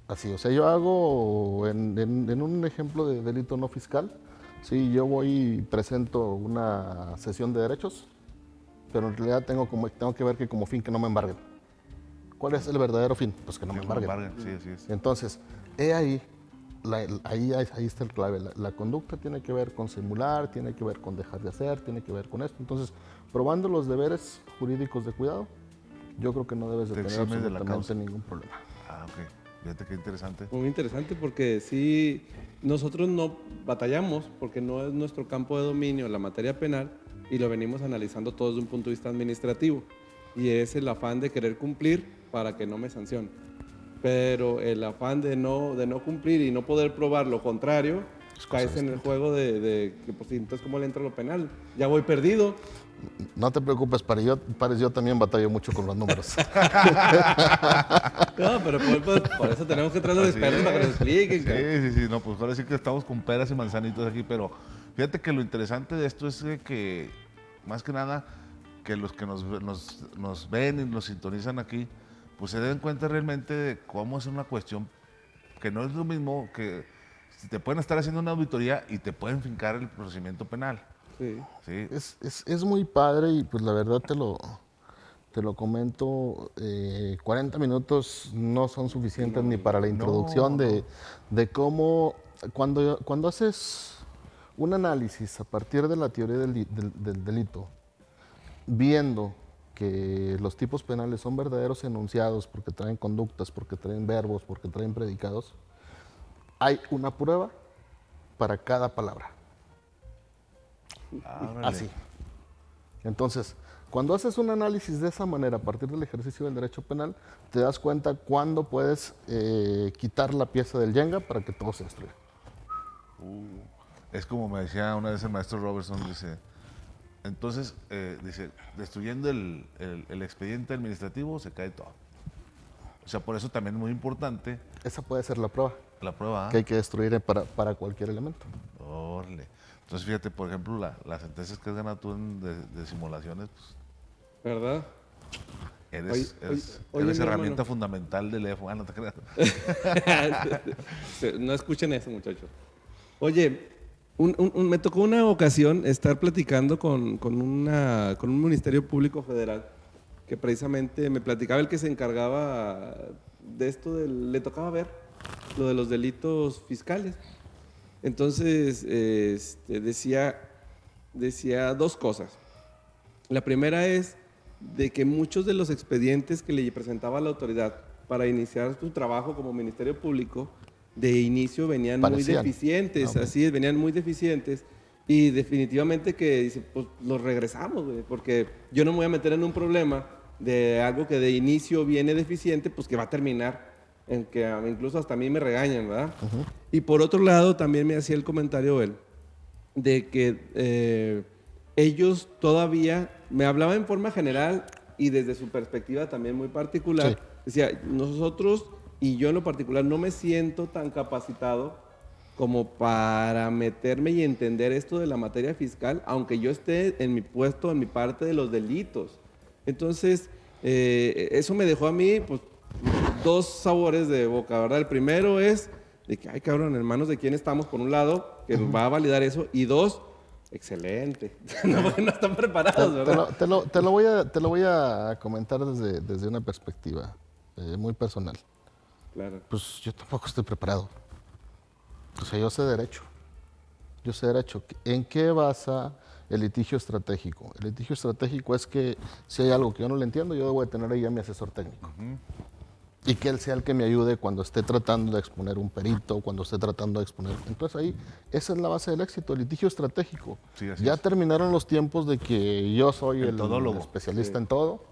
Así, o sea, yo hago en un ejemplo de delito no fiscal, sí, yo voy y presento una sesión de derechos, pero en realidad tengo que ver que como fin que no me embarguen. ¿Cuál es el verdadero fin? Pues que no me Que no embarguen. Sí, así es. Entonces, ahí, ahí está el clave. La conducta tiene que ver con simular, tiene que ver con dejar de hacer, tiene que ver con esto. Entonces, probando los deberes jurídicos de cuidado, yo creo que no debes de Te tener eximes de la absolutamente causa. ningún problema. Ah, ok. Fíjate qué interesante. Muy interesante porque sí, nosotros no batallamos porque no es nuestro campo de dominio la materia penal y lo venimos analizando todo desde un punto de vista administrativo. Y es el afán de querer cumplir para que no me sancionen. Pero el afán de no cumplir y no poder probar lo contrario, caes en el juego de que pues entonces ¿cómo le entra lo penal? Ya voy perdido. No te preocupes, Pares, yo también batallo mucho con los números. No, pero por eso tenemos que traer a los Así expertos para que nos expliquen. Sí, sí, sí, no, pues ahora sí que estamos con peras y manzanitos aquí, pero fíjate que lo interesante de esto es que, más que nada, que los que nos ven y nos sintonizan aquí, pues se den cuenta realmente de cómo es una cuestión que no es lo mismo que si te pueden estar haciendo una auditoría y te pueden fincar el procedimiento penal. Sí. ¿Sí? Es muy padre y pues la verdad te lo comento, 40 minutos no son suficientes ni para la introducción de cómo, cuando haces un análisis a partir de la teoría del delito, viendo que los tipos penales son verdaderos enunciados porque traen conductas, porque traen verbos, porque traen predicados, hay una prueba para cada palabra. Árale. Así. Entonces, cuando haces un análisis de esa manera a partir del ejercicio del derecho penal, te das cuenta cuándo puedes quitar la pieza del Jenga para que todo se destruya. Es como me decía una vez el maestro Robertson, dice, entonces, dice, destruyendo el expediente administrativo se cae todo. O sea, por eso también es muy importante Esa puede ser la prueba la prueba. que hay que destruir para cualquier elemento. Órale. Entonces, fíjate, por ejemplo, las sentencias que has ganado tú de simulaciones, pues, ¿Verdad? eres Oye, mi herramienta hermano. fundamental del EFO. Ah, no te creas. No escuchen eso, muchachos. Oye, me tocó una ocasión estar platicando con un Ministerio Público Federal que precisamente me platicaba el que se encargaba de esto, le tocaba ver lo de los delitos fiscales. Entonces, decía dos cosas. La primera es de que muchos de los expedientes que le presentaba la autoridad para iniciar su trabajo como Ministerio Público, de inicio venían Parecían. muy deficientes, Ok. así es, venían muy deficientes. Y definitivamente que dice, pues los regresamos, güey, porque yo no me voy a meter en un problema de algo que de inicio viene deficiente, pues que va a terminar en que incluso hasta a mí me regañan, ¿verdad? Y por otro lado, también me hacía el comentario él, de que ellos todavía, me hablaba en forma general y desde su perspectiva también muy particular, Sí. decía, nosotros y yo en lo particular no me siento tan capacitado como para meterme y entender esto de la materia fiscal, aunque yo esté en mi puesto, en mi parte de los delitos. Entonces, eso me dejó a mí, pues, dos sabores de boca, ¿verdad? El primero es de que, ay, cabrón, en manos de quién estamos, por un lado, que nos va a validar eso, y dos, excelente. No están preparados, ¿verdad? Te lo voy a comentar desde una perspectiva muy personal. Claro. Pues yo tampoco estoy preparado. O sea, yo sé derecho. Yo sé derecho. ¿En qué basa el litigio estratégico? El litigio estratégico es que si hay algo que yo no le entiendo, yo debo de tener ahí a mi asesor técnico. Y que él sea el que me ayude cuando esté tratando de exponer un perito, cuando esté tratando de exponer. Entonces ahí, esa es la base del éxito, el litigio estratégico. Sí, así Ya es. terminaron los tiempos de que yo soy El el todólogo. especialista en todo.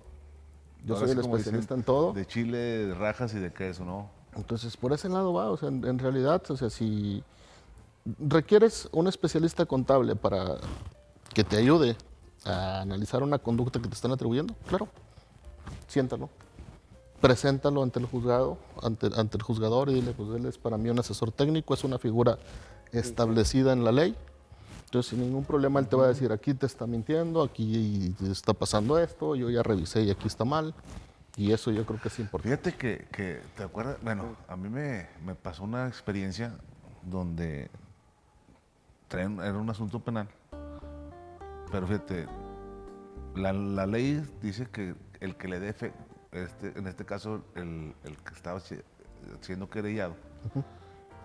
Yo Ahora soy sí, el como especialista dicen, en todo. De chile, de rajas y de queso, ¿no? Entonces, por ese lado va, o sea, en realidad, o sea, si requieres un especialista contable para que te ayude a analizar una conducta que te están atribuyendo, claro, siéntalo, preséntalo ante el juzgado, ante el juzgador y dile, pues él es para mí un asesor técnico, es una figura establecida en la ley. Entonces, sin ningún problema, él te va a decir, aquí te está mintiendo, aquí te está pasando esto, yo ya revisé y aquí está mal. Y eso yo creo que es importante. Fíjate que, ¿te acuerdas? Bueno, a mí me pasó una experiencia donde era un asunto penal, pero fíjate, la ley dice que el que le dé en este caso, el que estaba siendo querellado,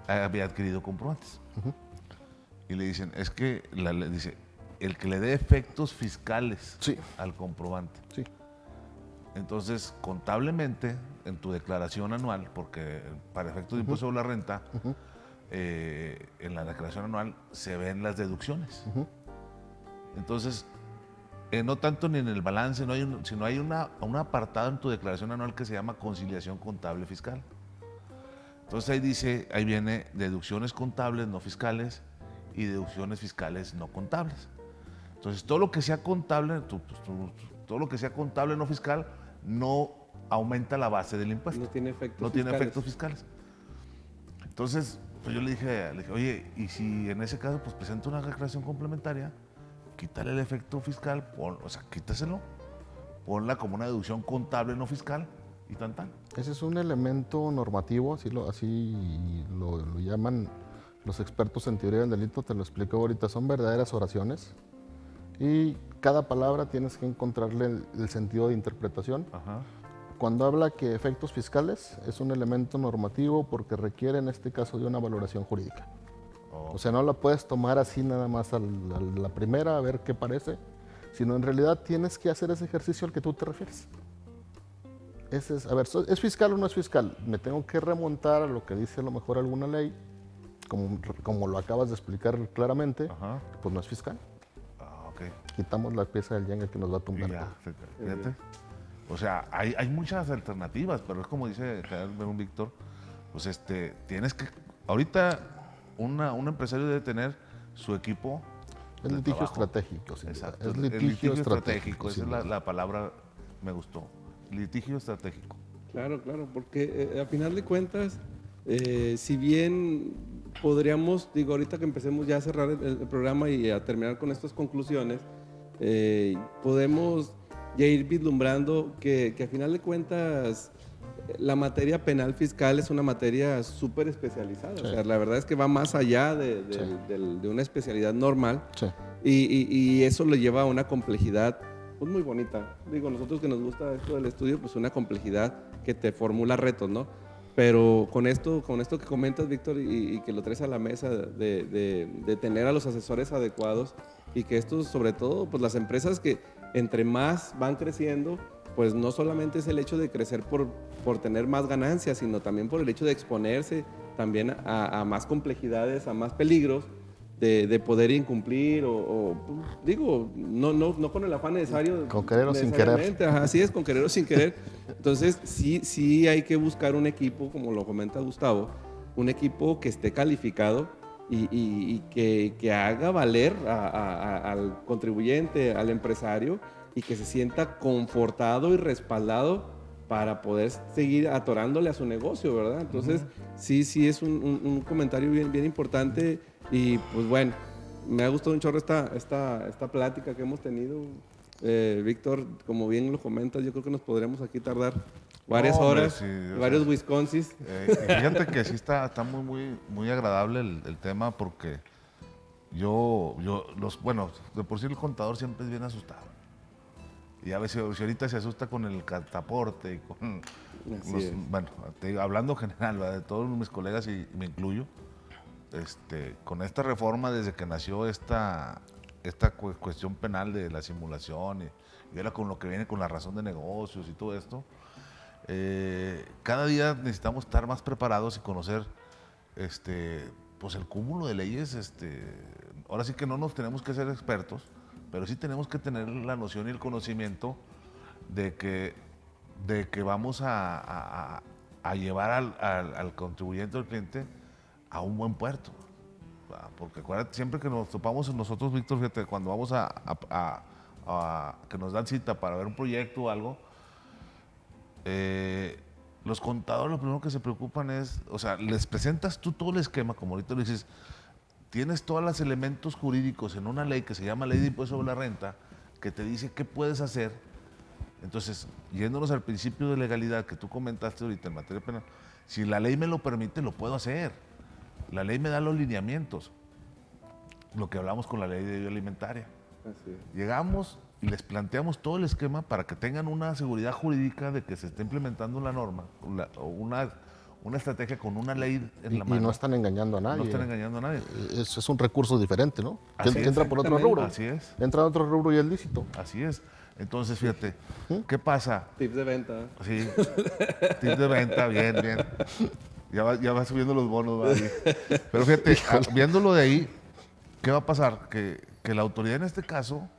había adquirido comprobantes. Y le dicen, es que la ley dice, el que le dé efectos fiscales Sí. al comprobante. Sí. Entonces, contablemente, en tu declaración anual, porque para efectos de impuesto sobre la renta, en la declaración anual se ven las deducciones. Entonces, no tanto ni en el balance, sino hay un apartado en tu declaración anual que se llama conciliación contable fiscal. Entonces ahí dice, ahí viene deducciones contables no fiscales y deducciones fiscales no contables. Entonces todo lo que sea contable, todo lo que sea contable no fiscal, no aumenta la base del impuesto. No tiene efectos No tiene fiscales. efectos fiscales. Entonces, pues yo le dije, oye, y si en ese caso pues presenta una declaración complementaria, quítale el efecto fiscal, o sea, quítaselo, ponla como una deducción contable no fiscal y tan. Ese es un elemento normativo, así lo llaman los expertos en teoría del delito, te lo explico ahorita, son verdaderas oraciones y cada palabra tienes que encontrarle el sentido de interpretación. Ajá. Cuando habla que efectos fiscales es un elemento normativo porque requiere en este caso de una valoración jurídica. O sea, no la puedes tomar así nada más a la primera a ver qué parece, sino en realidad tienes que hacer ese ejercicio al que tú te refieres. A ver, ¿es fiscal o no es fiscal? Me tengo que remontar a lo que dice a lo mejor alguna ley, como lo acabas de explicar claramente, Ajá. pues no es fiscal. Ok. Quitamos la pieza del Jenga que nos va a Y tumbar. ya, fíjate. O sea, hay muchas alternativas, pero es como dice un Víctor, pues tienes que, ahorita un empresario debe tener su equipo. Es de litigio trabajo. estratégico, sin duda. Exacto. Es El litigio estratégico. Esa sin es duda. la palabra, me gustó. Litigio estratégico. Claro, claro, porque a final de cuentas, si bien podríamos, digo, ahorita que empecemos ya a cerrar el programa y a terminar con estas conclusiones, podemos ya ir vislumbrando que a final de cuentas la materia penal fiscal es una materia súper especializada. Sí. O sea, la verdad es que va más allá de una especialidad normal. Sí. Y eso le lleva a una complejidad pues, muy bonita. Digo, nosotros que nos gusta esto del estudio, pues una complejidad que te formula retos, ¿no? Pero con esto que comentas, Víctor, y que lo traes a la mesa de tener a los asesores adecuados y que estos, sobre todo, pues las empresas que entre más van creciendo, pues no solamente es el hecho de crecer por tener más ganancias, sino también por el hecho de exponerse también a más complejidades, a más peligros, de poder incumplir digo, no con el afán necesario. Con querer o sin querer. necesariamente, ajá, así es, con querer o sin querer. Entonces, sí hay que buscar un equipo, como lo comenta Gustavo, un equipo que esté calificado y que haga valer al contribuyente, al empresario, y que se sienta confortado y respaldado para poder seguir atorándole a su negocio, ¿verdad? Entonces, sí es un comentario bien importante. Y pues bueno, me ha gustado un chorro esta plática que hemos tenido. Víctor, como bien lo comentas, yo creo que nos podríamos aquí tardar varias horas, sí, varios Wisconsis. Y fíjate que sí está muy agradable el tema porque bueno, de por sí el contador siempre es bien asustado. Y a veces, si ahorita se asusta con el cataporte y con Así es. bueno, hablando general, ¿verdad? De todos mis colegas y me incluyo, con esta reforma desde que nació esta cuestión penal de la simulación y ahora con lo que viene con la razón de negocios y todo esto, cada día necesitamos estar más preparados y conocer pues el cúmulo de leyes. Ahora sí que no nos tenemos que ser expertos, pero sí tenemos que tener la noción y el conocimiento de que vamos a llevar al contribuyente o al cliente a un buen puerto. Porque acuérdate, siempre que nos topamos nosotros, Víctor, fíjate, cuando vamos que nos dan cita para ver un proyecto o algo, los contadores lo primero que se preocupan es, o sea, les presentas tú todo el esquema, como ahorita lo dices, tienes todos los elementos jurídicos en una ley que se llama Ley de Impuesto sobre la Renta, que te dice qué puedes hacer Entonces, yéndonos al principio de legalidad que tú comentaste ahorita en materia penal, si la ley me lo permite, lo puedo hacer. La ley me da los lineamientos. Lo que hablamos con la ley de alimentaria. Así es. Llegamos y les planteamos todo el esquema para que tengan una seguridad jurídica de que se está implementando la norma, o una estrategia con una ley en la Y mano. no están engañando a nadie. No están engañando a nadie. Es un recurso diferente, ¿no? Así Que es. entra por otro rubro. Así es. Entra en otro rubro y es lícito. Así es. Entonces, fíjate, ¿qué pasa? Tips de venta. Sí, tip de venta, bien, bien. Ya va subiendo los bonos, ¿vale? Pero fíjate, viéndolo de ahí, ¿qué va a pasar? Que la autoridad en este caso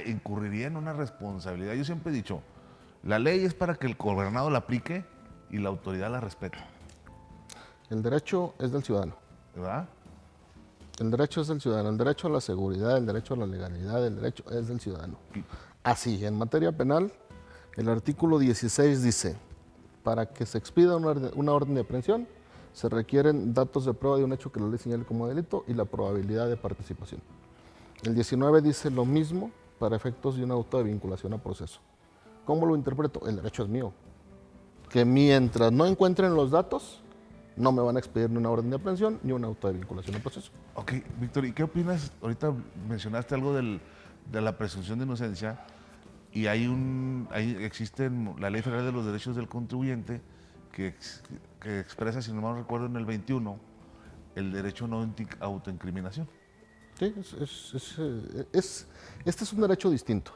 incurriría en una responsabilidad. Yo siempre he dicho, la ley es para que el gobernado la aplique y la autoridad la respete, El derecho es del ciudadano. ¿verdad? El derecho es del ciudadano. El derecho a la seguridad, el derecho a la legalidad, el derecho es del ciudadano. Así, en materia penal, el artículo 16 dice, para que se expida una orden de aprehensión, se requieren datos de prueba de un hecho que la ley señale como delito y la probabilidad de participación. El 19 dice lo mismo para efectos de un auto de vinculación a proceso. ¿Cómo lo interpreto? El derecho es mío. Que mientras no encuentren los datos, no me van a expedir ni una orden de aprehensión ni un auto de vinculación a proceso. Ok, Víctor, ¿y qué opinas? Ahorita mencionaste algo de la presunción de inocencia y ahí existe en la Ley Federal de los Derechos del Contribuyente que expresa, si no mal recuerdo, en el 21, el derecho a no autoincriminación. Sí, este es un derecho distinto.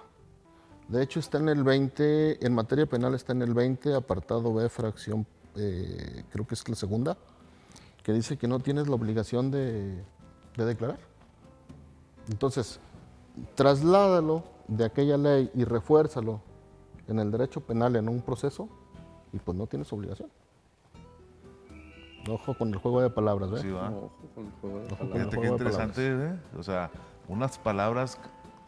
De hecho, está en el 20, en materia penal está en el 20, apartado B, fracción, creo que es la segunda, que dice que no tienes la obligación de declarar. Entonces, trasládalo de aquella ley y refuérzalo en el derecho penal en un proceso y pues no tienes obligación. Ojo con el juego de palabras, ¿ves? Sí, ¿va? Ojo con el juego de Ojo con palabras. el Fíjate qué juego de interesante, ¿eh? O sea, unas palabras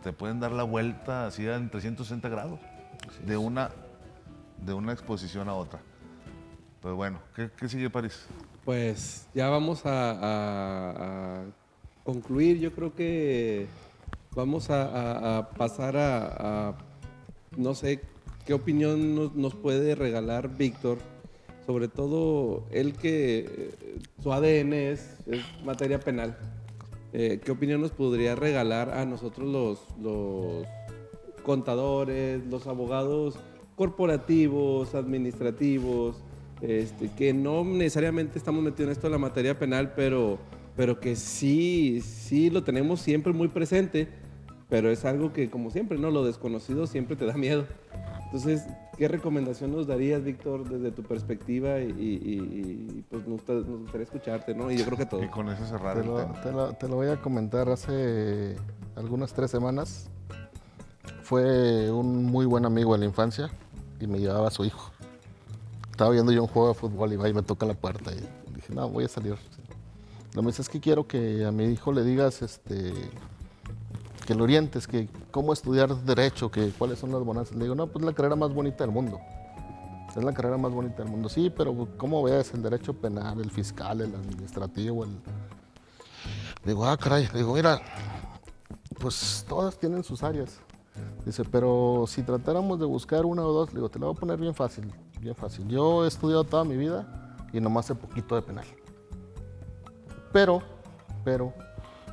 te pueden dar la vuelta así en 360 grados de una exposición a otra. Pues bueno, ¿qué sigue, París? Pues ya vamos a concluir. Yo creo que vamos a pasar no sé, qué opinión nos puede regalar Víctor. Sobre todo él que su ADN es materia penal. ¿Qué opinión nos podría regalar a nosotros los contadores, los abogados corporativos, administrativos, que no necesariamente estamos metidos en esto de la materia penal, pero que sí lo tenemos siempre muy presente, pero es algo que, como siempre, ¿no? Lo desconocido siempre te da miedo. Entonces, ¿qué recomendación nos darías, Víctor, desde tu perspectiva? Y pues nos gustaría escucharte, ¿no? Y yo creo que todo. Y con eso cerrar el tema. Te lo voy a comentar. Hace algunas 3 semanas fue un muy buen amigo de la infancia y me llevaba a su hijo. Estaba viendo yo un juego de fútbol y va y me toca la puerta y dije, no, voy a salir. Lo me dice, es que quiero que a mi hijo le digas que lo orientes, que cómo estudiar derecho, que cuáles son las bonanzas. Le digo, no, pues es la carrera más bonita del mundo. Es la carrera más bonita del mundo. Sí, pero ¿cómo ves el derecho penal, el fiscal, el administrativo? Le digo, caray. Le digo, mira, pues todas tienen sus áreas. Dice, pero si tratáramos de buscar una o dos, le digo, te la voy a poner bien fácil, bien fácil. Yo he estudiado toda mi vida y nomás sé poquito de penal. Pero,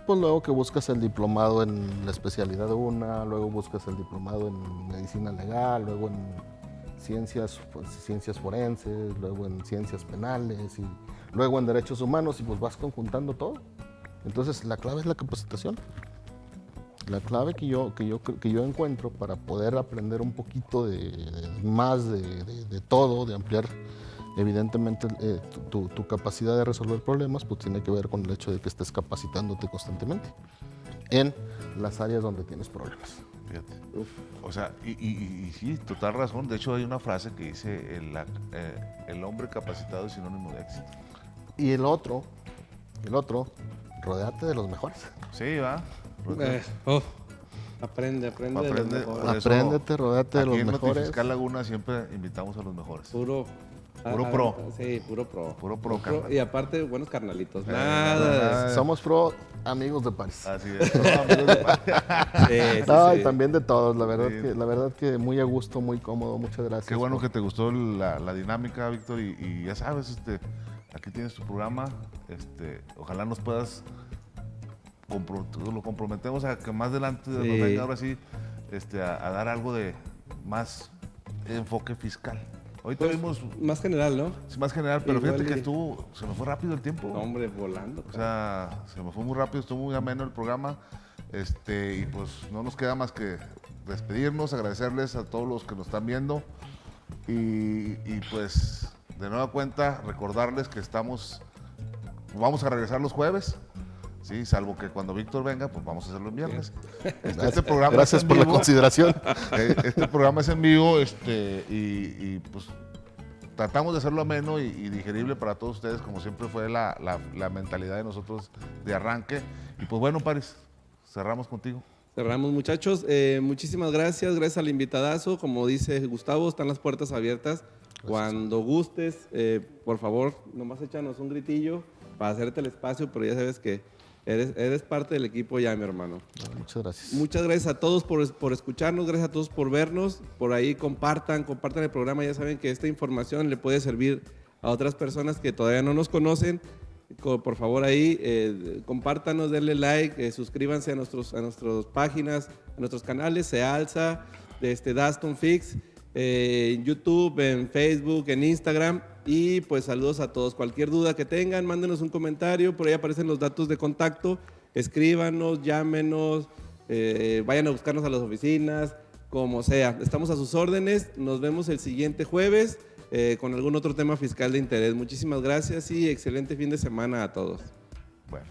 pues luego que buscas el diplomado en la especialidad de una, luego buscas el diplomado en medicina legal, luego en ciencias forenses, luego en ciencias penales y luego en derechos humanos y pues vas conjuntando todo. Entonces la clave es la capacitación. La clave que yo encuentro para poder aprender un poquito más de todo, de ampliar evidentemente tu capacidad de resolver problemas, pues tiene que ver con el hecho de que estés capacitándote constantemente en las áreas donde tienes problemas. Fíjate. O sea, y sí, total razón. De hecho, hay una frase que dice, el hombre capacitado es sinónimo de éxito. Y el otro, rodéate de los mejores. Sí, va. Aprende de los Aprende. mejores. Por eso, Apréndete, rodéate de los Aquí en mejores. Notifiscal Laguna siempre invitamos a los mejores. Puro Puro pro. Sí, puro pro. Puro pro, carnal. Y aparte, buenos carnalitos. nada. Somos pro amigos de París. Así es. No, amigos de Sí, No, sí. y también de todos, Sí. la verdad que muy a gusto, muy cómodo, muchas gracias. Qué bueno que te gustó la dinámica, Víctor, y ya sabes, aquí tienes tu programa, ojalá nos puedas, lo comprometemos a que más adelante nos Sí. venga ahora sí, a dar algo de más enfoque fiscal. Ahorita Pues, vimos más general, ¿no? más general, pero igual fíjate que y- se me fue rápido el tiempo. Hombre, volando. O sea, se me fue muy rápido, estuvo muy ameno el programa. Y pues no nos queda más que despedirnos, agradecerles a todos los que nos están viendo. Y pues de nueva cuenta, recordarles que vamos a regresar los jueves. Sí, salvo que cuando Víctor venga, pues vamos a hacerlo en viernes. Este programa Gracias es en por la vivo. consideración. Este programa es en vivo, y pues tratamos de hacerlo ameno y digerible para todos ustedes, como siempre fue la mentalidad de nosotros de arranque. Y pues bueno, Paris, cerramos contigo. Cerramos, muchachos. Muchísimas gracias. Gracias al invitadazo. Como dice Gustavo, están las puertas abiertas. Cuando gustes, por favor, nomás échanos un gritillo para hacerte el espacio, pero ya sabes que eres parte del equipo ya, mi hermano. Muchas gracias. Muchas gracias a todos por escucharnos, gracias a todos por vernos. Por ahí compartan el programa. Ya saben que esta información le puede servir a otras personas que todavía no nos conocen. Por favor, ahí compártanos, denle like, suscríbanse a nuestras páginas, a nuestros canales, Se Alza, Daston Fix, en YouTube, en Facebook, en Instagram. Y pues saludos a todos. Cualquier duda que tengan, mándenos un comentario. Por ahí aparecen los datos de contacto. Escríbanos, llámenos, vayan a buscarnos a las oficinas, como sea. Estamos a sus órdenes. Nos vemos el siguiente jueves con algún otro tema fiscal de interés. Muchísimas gracias y excelente fin de semana a todos. Bueno.